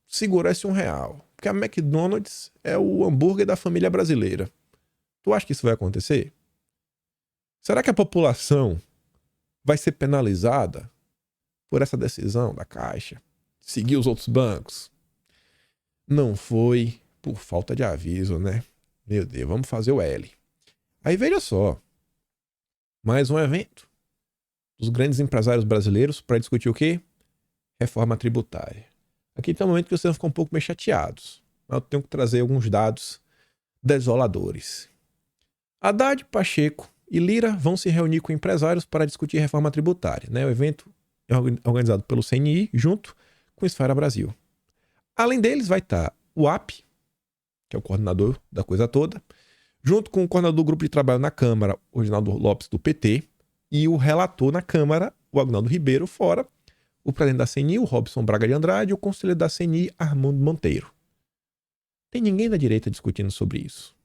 segurar esse R$1. Porque a McDonald's é o hambúrguer da família brasileira. Tu acha que isso vai acontecer? Será que a população vai ser penalizada por essa decisão da Caixa? Seguir os outros bancos? Não foi por falta de aviso, né? Meu Deus, vamos fazer o L. Aí veja só. Mais um evento dos grandes empresários brasileiros para discutir o quê? Reforma tributária. Aqui tem um momento que vocês vão ficar um pouco meio chateados. Mas eu tenho que trazer alguns dados desoladores. Haddad, Pacheco e Lira vão se reunir com empresários para discutir reforma tributária. Né? O evento é organizado pelo CNI junto com Esfera Brasil. Além deles vai estar o AP, que é o coordenador da coisa toda, junto com o coordenador do grupo de trabalho na Câmara, o Reginaldo Lopes, do PT, e o relator na Câmara, o Agnaldo Ribeiro, fora o presidente da CNI, o Robson Braga de Andrade, e o conselheiro da CNI, Armando Monteiro. Tem ninguém da direita discutindo sobre isso.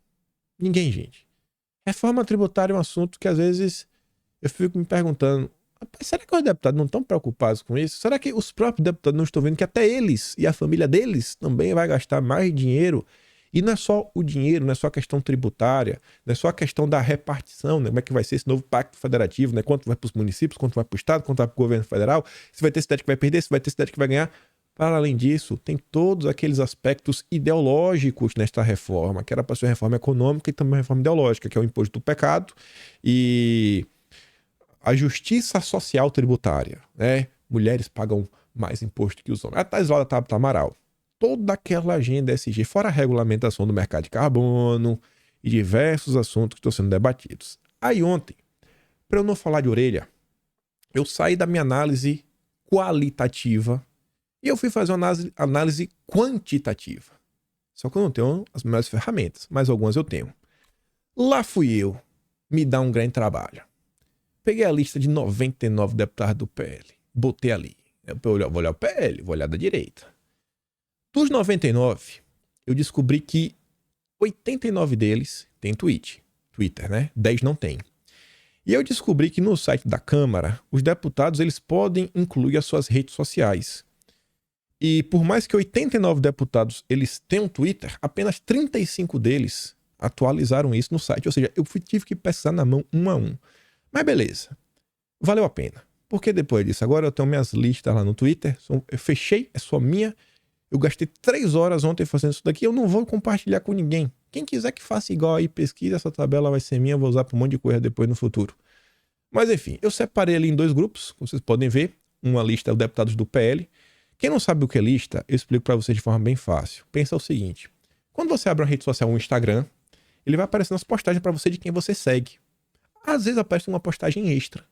Ninguém, gente. Reforma tributária é um assunto que às vezes eu fico me perguntando, será que os deputados não estão preocupados com isso? Será que os próprios deputados não estão vendo que até eles e a família deles também vai gastar mais dinheiro? E não é só o dinheiro, não é só a questão tributária, não é só a questão da repartição, né? Como é que vai ser esse novo pacto federativo, né? Quanto vai para os municípios, quanto vai para o estado, quanto vai para o governo federal, se vai ter cidade que vai perder, se vai ter cidade que vai ganhar. Para além disso, tem todos aqueles aspectos ideológicos nesta reforma, que era para ser uma reforma econômica e também uma reforma ideológica, que é o imposto do pecado e a justiça social tributária, né? Mulheres pagam mais imposto que os homens. A Thais Laura Tabata Amaral. Toda aquela agenda SG, fora a regulamentação do mercado de carbono e diversos assuntos que estão sendo debatidos. Aí ontem, para eu não falar de orelha, eu saí da minha análise qualitativa e eu fui fazer uma análise quantitativa. Só que eu não tenho as melhores ferramentas, mas algumas eu tenho. Lá fui eu me dar um grande trabalho. Peguei a lista de 99 deputados do PL, botei ali. Eu vou olhar o PL, vou olhar da direita. Dos 99, eu descobri que 89 deles têm Twitter, né? 10 não tem. E eu descobri que no site da Câmara, os deputados eles podem incluir as suas redes sociais. E por mais que 89 deputados eles tenham Twitter, apenas 35 deles atualizaram isso no site. Ou seja, eu tive que pesquisar na mão um a um. Mas beleza, valeu a pena. Porque depois disso, agora eu tenho minhas listas lá no Twitter, eu fechei, é só minha. Eu gastei 3 horas ontem fazendo isso daqui, eu não vou compartilhar com ninguém. Quem quiser que faça igual aí, pesquisa, essa tabela vai ser minha, eu vou usar para um monte de coisa depois no futuro. Mas enfim, eu separei ali em 2 grupos, como vocês podem ver. uma lista de deputados do PL. Quem não sabe o que é lista, eu explico para você de forma bem fácil. Pensa o seguinte, quando você abre uma rede social, um Instagram, ele vai aparecer nas postagens para você de quem você segue. Às vezes aparece uma postagem extra.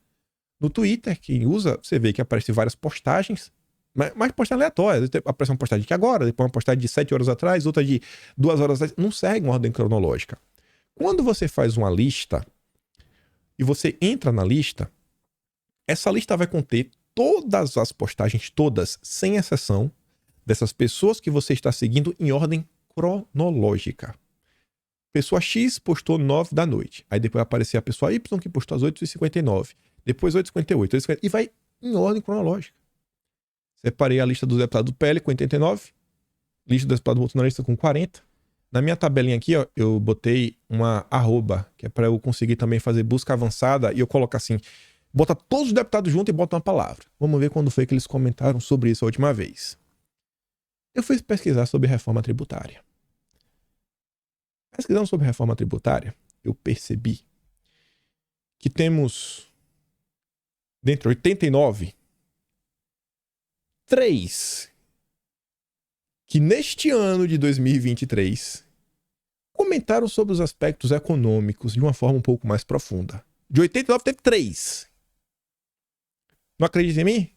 No Twitter, quem usa, você vê que aparece várias postagens, mas postagem aleatória. Aparece uma postagem de agora, depois uma postagem de 7 horas atrás, outra de 2 horas atrás. Não segue uma ordem cronológica. Quando você faz uma lista e você entra na lista, essa lista vai conter todas as postagens, todas, sem exceção, dessas pessoas que você está seguindo em ordem cronológica. Pessoa X postou 9 da noite. Aí depois vai aparecer a pessoa Y que postou às 8h59. Depois 8h58. 8h50, e vai em ordem cronológica. Separei a lista dos deputados do PL com 89. Lista dos deputados bolsonaristas com 40. Na minha tabelinha aqui, ó, eu botei uma arroba, que é para eu conseguir também fazer busca avançada. E eu coloco assim, bota todos os deputados juntos e bota uma palavra. Vamos ver quando foi que eles comentaram sobre isso a última vez. Eu fui pesquisar sobre reforma tributária. Pesquisando sobre reforma tributária, eu percebi que temos, dentre 89, 3 que neste ano de 2023 comentaram sobre os aspectos econômicos de uma forma um pouco mais profunda. De 89 teve 3. Não acredita em mim?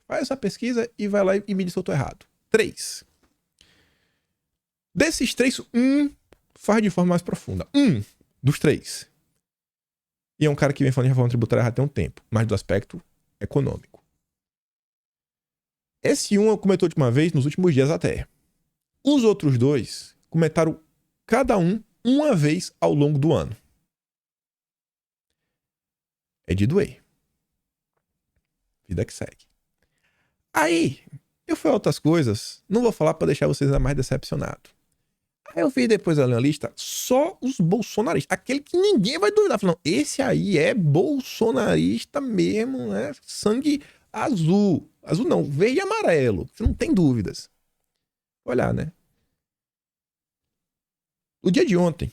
Faz essa pesquisa e vai lá e me diz se eu estou errado. 3. Desses 3, faz de forma mais profunda. Dos 3. E é um cara que vem falando de reforma tributária há até um tempo, mas do aspecto econômico. Esse comentou de uma vez nos últimos dias até. Os outros 2 comentaram cada uma vez ao longo do ano. É de doer. Vida que segue. Aí, eu fui a outras coisas, não vou falar para deixar vocês ainda mais decepcionados. Aí eu vi depois ali na lista só os bolsonaristas. Aquele que ninguém vai duvidar. Falando, esse aí é bolsonarista mesmo, né? Sangue azul. Azul não, verde e amarelo. Você não tem dúvidas. Olhar, né? No dia de ontem,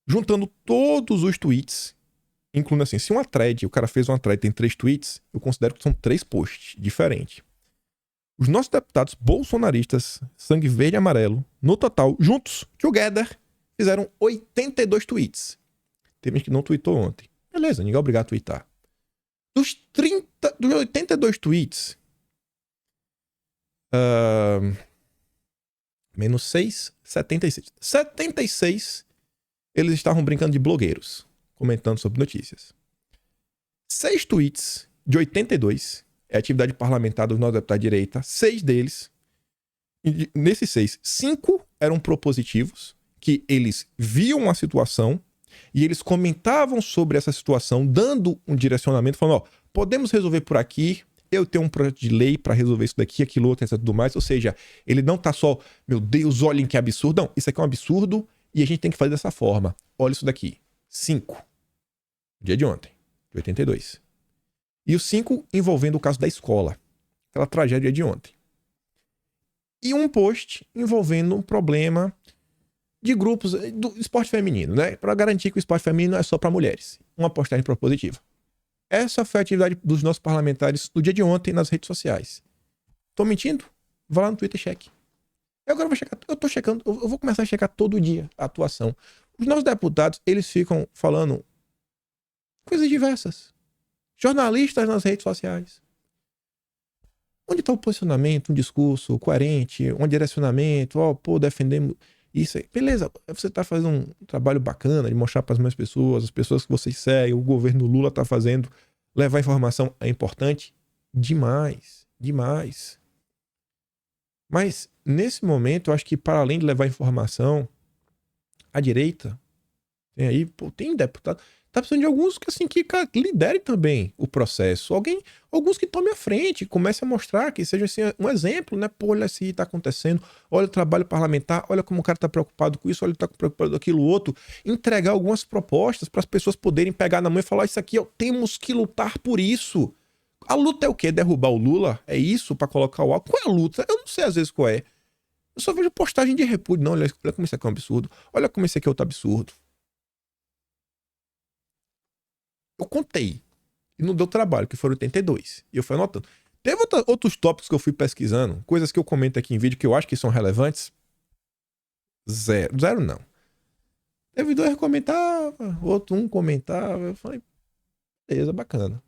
juntando todos os tweets, incluindo assim, se uma thread, o cara fez uma thread, tem 3 tweets, eu considero que são 3 posts diferentes. Os nossos deputados bolsonaristas, sangue verde e amarelo, no total, juntos, together, fizeram 82 tweets. Tem gente que não tweetou ontem. Beleza, ninguém é obrigado a tweetar. Dos 82 tweets, menos 6, 76. 76, eles estavam brincando de blogueiros, comentando sobre notícias. 6 tweets de 82 é atividade parlamentar dos nossos deputados de direita. 6 deles, nesses 6, 5 eram propositivos, que eles viam a situação e eles comentavam sobre essa situação, dando um direcionamento, falando, ó, podemos resolver por aqui, eu tenho um projeto de lei para resolver isso daqui, aquilo, outro, etc, tudo mais. Ou seja, ele não tá só, meu Deus, olhem que absurdo. Não, isso aqui é um absurdo e a gente tem que fazer dessa forma. Olha isso daqui. 5. Dia de ontem, de 82. E os 5 envolvendo o caso da escola. Aquela tragédia de ontem. E um post envolvendo um problema de grupos do esporte feminino, né? Para garantir que o esporte feminino é só para mulheres. Uma postagem propositiva. Essa foi a atividade dos nossos parlamentares no dia de ontem nas redes sociais. Tô mentindo? Vá lá no Twitter e cheque. Eu agora vou checar, eu tô checando, eu vou começar a checar todo dia a atuação. Os nossos deputados, eles ficam falando coisas diversas. Jornalistas nas redes sociais. Onde está o posicionamento, um discurso coerente, um direcionamento, defendemos isso aí. Beleza, você está fazendo um trabalho bacana de mostrar para as mais pessoas, as pessoas que vocês seguem, o governo Lula está fazendo, levar informação é importante demais, demais. Mas, nesse momento, eu acho que para além de levar informação, a direita, tem deputado, tá precisando de alguns que, assim, que liderem também o processo. Alguns que tomem a frente, comecem a mostrar, que seja assim, um exemplo, né? Pô, olha assim, tá acontecendo, olha o trabalho parlamentar, olha como o cara tá preocupado com isso, olha ele tá preocupado com aquilo outro. Entregar algumas propostas para as pessoas poderem pegar na mão e falar, isso aqui, temos que lutar por isso. A luta é o quê? Derrubar o Lula? É isso? Pra colocar o álcool? Qual é a luta? Eu não sei às vezes qual é. Eu só vejo postagem de repúdio. Não, olha como isso aqui é um absurdo. Olha como isso aqui é outro absurdo. Eu contei. E não deu trabalho, que foram 82. E eu fui anotando. Teve outros tópicos que eu fui pesquisando, coisas que eu comento aqui em vídeo que eu acho que são relevantes. Zero. Zero não. Teve dois que comentavam, outro um comentava. Eu falei, beleza, bacana.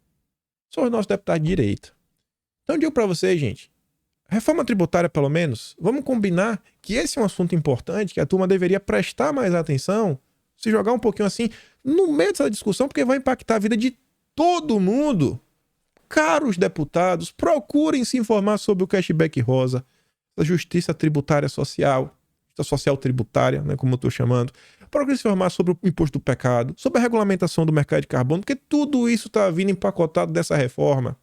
São os nossos deputados de direita. Então eu digo pra vocês, gente, reforma tributária pelo menos, vamos combinar que esse é um assunto importante, que a turma deveria prestar mais atenção, se jogar um pouquinho assim, no meio dessa discussão, porque vai impactar a vida de todo mundo. Caros deputados, procurem se informar sobre o cashback rosa, a justiça tributária social, a social tributária, né, como eu estou chamando. Procurem se informar sobre o imposto do pecado, sobre a regulamentação do mercado de carbono, porque tudo isso está vindo empacotado dessa reforma.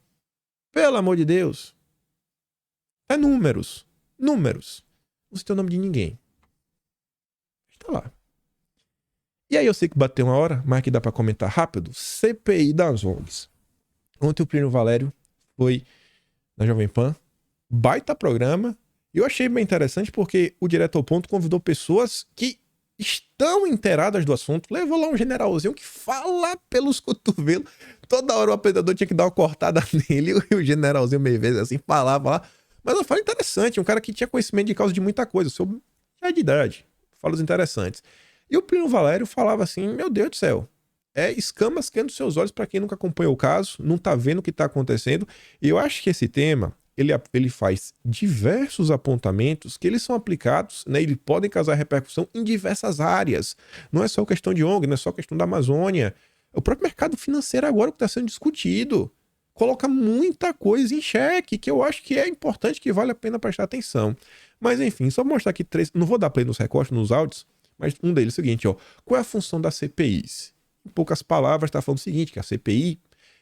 Pelo amor de Deus. É números. Números. Não sei o nome de ninguém. Está lá. E aí eu sei que bateu uma hora, mas que dá para comentar rápido. CPI das ONGs. Ontem o Plínio Valério foi na Jovem Pan. Baita programa. E eu achei bem interessante porque o Direto ao Ponto convidou pessoas que estão inteiradas do assunto. Levou lá um generalzinho que fala pelos cotovelos. Toda hora o apresentador tinha que dar uma cortada nele. E o generalzinho meio vezes assim falava lá. Mas eu falo interessante. Um cara que tinha conhecimento de causa de muita coisa. Sobre a de idade. Falos interessantes. E o Plínio Valério falava assim, meu Deus do céu. É escamas caindo dos seus olhos para quem nunca acompanhou o caso, não tá vendo o que tá acontecendo. E eu acho que esse tema, ele faz diversos apontamentos que eles são aplicados, né? Eles podem causar repercussão em diversas áreas. Não é só questão de ONG, não é só questão da Amazônia. O próprio mercado financeiro agora que está sendo discutido coloca muita coisa em xeque, que eu acho que é importante, que vale a pena prestar atenção. Mas enfim, só mostrar aqui três... Não vou dar play nos recortes, nos áudios, mas um deles é o seguinte, ó. Qual é a função das CPIs? Em poucas palavras, está falando o seguinte, que a CPI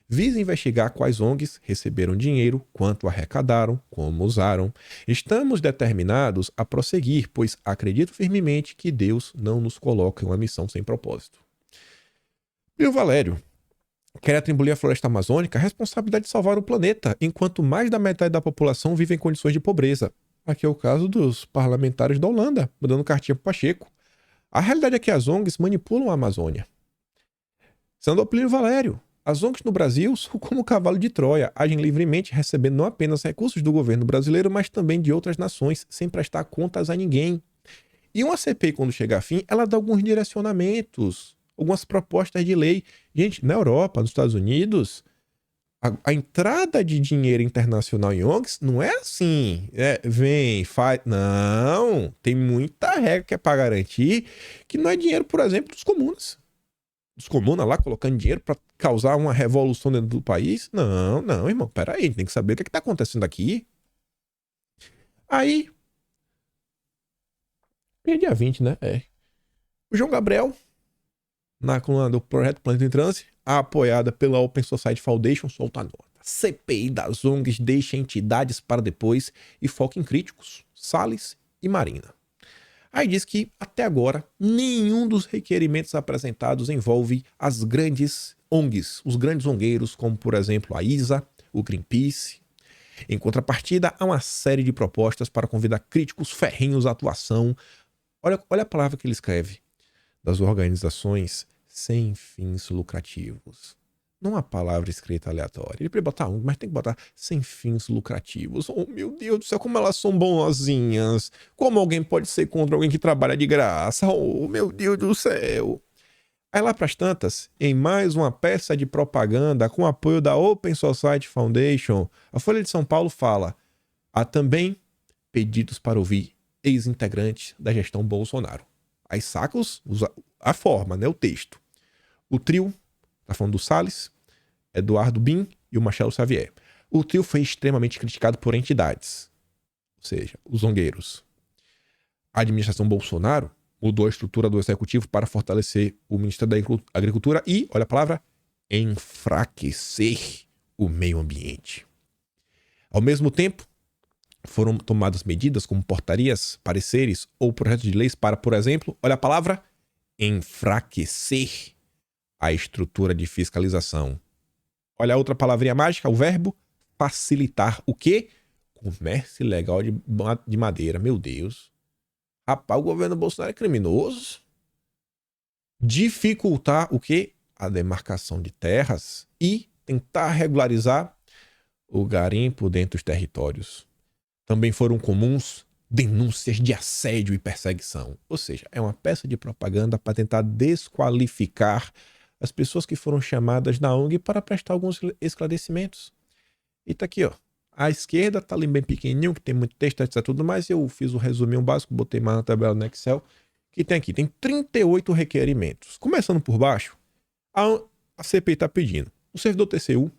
visa investigar quais ONGs receberam dinheiro, quanto arrecadaram, como usaram. Estamos determinados a prosseguir, pois acredito firmemente que Deus não nos coloca em uma missão sem propósito. E o Valério quer atribuir à floresta amazônica a responsabilidade de salvar o planeta, enquanto mais da metade da população vive em condições de pobreza. Aqui é o caso dos parlamentares da Holanda, mandando cartinha para o Pacheco. A realidade é que as ONGs manipulam a Amazônia. Sendo Plínio Valério, as ONGs no Brasil são como o cavalo de Troia, agem livremente recebendo não apenas recursos do governo brasileiro, mas também de outras nações, sem prestar contas a ninguém. E uma CPI, quando chega a fim, ela dá alguns direcionamentos, algumas propostas de lei. Gente, na Europa, nos Estados Unidos, a entrada de dinheiro internacional em ONGs não é assim, vem, faz... Não, tem muita regra que é para garantir que não é dinheiro, por exemplo, dos comunas lá colocando dinheiro para causar uma revolução dentro do país. Não, irmão, peraí, a gente tem que saber o que é que tá acontecendo aqui. Aí, dia 20, né? O João Gabriel, na coluna do Projeto Planeta em Transe, apoiada pela Open Society Foundation, solta a nota. CPI das ONGs deixa entidades para depois e foca em críticos, Salles e Marina. Aí diz que, até agora, nenhum dos requerimentos apresentados envolve as grandes ONGs, os grandes ongueiros, como, por exemplo, a ISA, o Greenpeace. Em contrapartida, há uma série de propostas para convidar críticos ferrenhos à atuação. Olha a palavra que ele escreve. Das organizações sem fins lucrativos. Não há palavra escrita aleatória. Ele pode botar um, mas tem que botar sem fins lucrativos. Oh, meu Deus do céu, como elas são bonzinhas. Como alguém pode ser contra alguém que trabalha de graça? Oh, meu Deus do céu. Aí lá pras tantas, em mais uma peça de propaganda com apoio da Open Society Foundation, a Folha de São Paulo fala: há também pedidos para ouvir ex-integrantes da gestão Bolsonaro. Aí saca a forma, né, o texto. O trio, tá falando do Salles, Eduardo Bin e o Marcelo Xavier. O trio foi extremamente criticado por entidades, ou seja, os zongueiros. A administração Bolsonaro mudou a estrutura do executivo para fortalecer o Ministério da Agricultura e, olha a palavra, enfraquecer o meio ambiente. Ao mesmo tempo, foram tomadas medidas como portarias, pareceres ou projetos de leis para, por exemplo, olha a palavra, enfraquecer a estrutura de fiscalização. Olha a outra palavrinha mágica, o verbo facilitar o quê? Comércio ilegal de madeira. Meu Deus. Rapaz, o governo Bolsonaro é criminoso. Dificultar o quê? A demarcação de terras e tentar regularizar o garimpo dentro dos territórios. Também foram comuns denúncias de assédio e perseguição. Ou seja, é uma peça de propaganda para tentar desqualificar as pessoas que foram chamadas na ONG para prestar alguns esclarecimentos. E tá aqui, ó. À esquerda tá ali bem pequenininho, que tem muito texto, etc. Tudo mais. Eu fiz o resuminho básico, botei mais na tabela no Excel. Que tem aqui, tem 38 requerimentos. Começando por baixo, a CPI está pedindo o servidor TCU,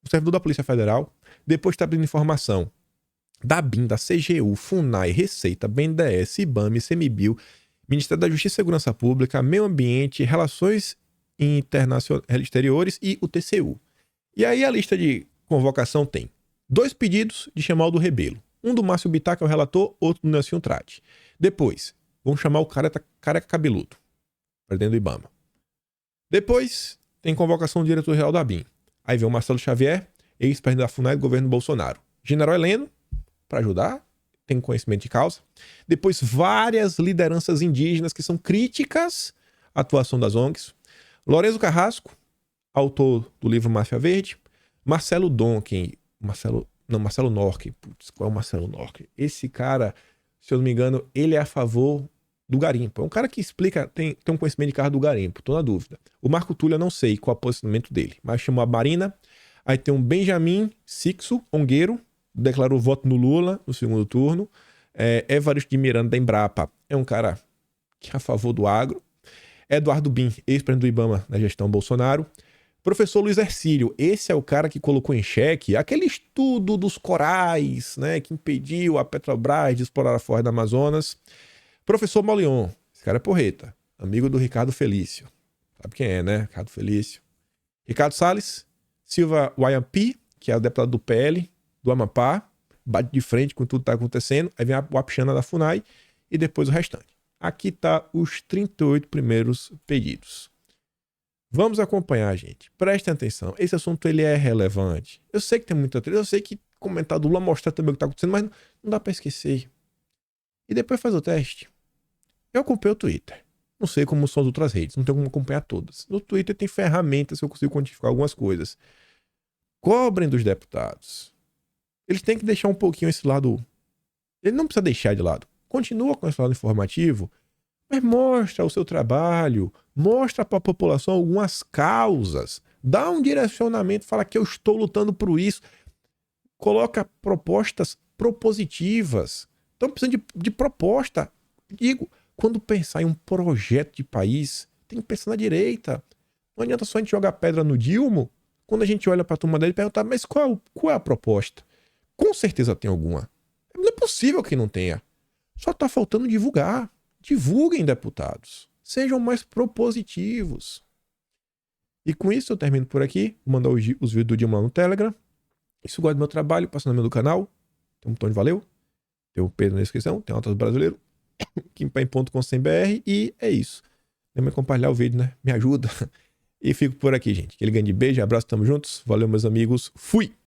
o servidor da Polícia Federal, depois está pedindo informação da BIM, da CGU, FUNAI, Receita, BNDES, IBAMA, ICMBio, Ministério da Justiça e Segurança Pública, Meio Ambiente, Relações Exteriores e o TCU. E aí a lista de convocação tem 2 pedidos de chamar o do Rebelo. Um do Márcio Bittar, que é o relator, outro do Nelson Trate. Depois, vão chamar o careca cabeludo, presidente do IBAMA. Depois, tem convocação do diretor-geral da BIM. Aí vem o Marcelo Xavier, ex-presidente da FUNAI do governo Bolsonaro. General Heleno, para ajudar, tem conhecimento de causa. Depois, várias lideranças indígenas que são críticas à atuação das ONGs. Lorenzo Carrasco, autor do livro Máfia Verde. Marcelo Donken, Marcelo Norque. Putz, qual é o Marcelo Norque? Esse cara, se eu não me engano, ele é a favor do garimpo. É um cara que explica, tem um conhecimento de carro do garimpo, tô na dúvida. O Marco Túlio eu não sei qual é o posicionamento dele, mas chamou a Marina. Aí tem um Benjamin Sixo, ongueiro, declarou voto no Lula no segundo turno. Evaristo de Miranda da Embrapa, é um cara que é a favor do agro. Eduardo Bin, ex-presidente do IBAMA na gestão Bolsonaro. Professor Luiz Hercílio, esse é o cara que colocou em xeque aquele estudo dos corais, né, que impediu a Petrobras de explorar a forra do Amazonas. Professor Maulion, esse cara é porreta, amigo do Ricardo Felício. Sabe quem é, né? Ricardo Felício. Ricardo Salles, Silva Wayampi, que é o deputado do PL, do Amapá, bate de frente com tudo que está acontecendo. Aí vem a Wapixana da FUNAI e depois o restante. Aqui tá os 38 primeiros pedidos. Vamos acompanhar, gente. Prestem atenção. Esse assunto ele é relevante. Eu sei que tem muita treta, eu sei que comentar do Lula mostrar também o que está acontecendo, mas não dá para esquecer. E depois faz o teste. Eu acompanho o Twitter. Não sei como são as outras redes, não tenho como acompanhar todas. No Twitter tem ferramentas que eu consigo quantificar algumas coisas. Cobrem dos deputados. Eles têm que deixar um pouquinho esse lado. Ele não precisa deixar de lado. Continua com esse lado informativo, mas mostra o seu trabalho, mostra para a população algumas causas, dá um direcionamento, fala que eu estou lutando por isso, coloca propostas propositivas. Então precisa de proposta. Digo, quando pensar em um projeto de país, tem que pensar na direita. Não adianta só a gente jogar pedra no Dilma, quando a gente olha para a turma dele e perguntar, mas qual é a proposta? Com certeza tem alguma. Não é possível que não tenha. Só está faltando divulgar. Divulguem, deputados. Sejam mais propositivos. E com isso eu termino por aqui. Vou mandar os vídeos do Dilma no Telegram. E se gosta do meu trabalho, passa no meu do canal. Tem um botão de valeu. Tem o Pedro na descrição. Tem Autos Brasileiro. Kimpen.com.br. E é isso. Lembra de compartilhar o vídeo, né? Me ajuda. E fico por aqui, gente. Aquele grande beijo, abraço, tamo juntos. Valeu, meus amigos. Fui!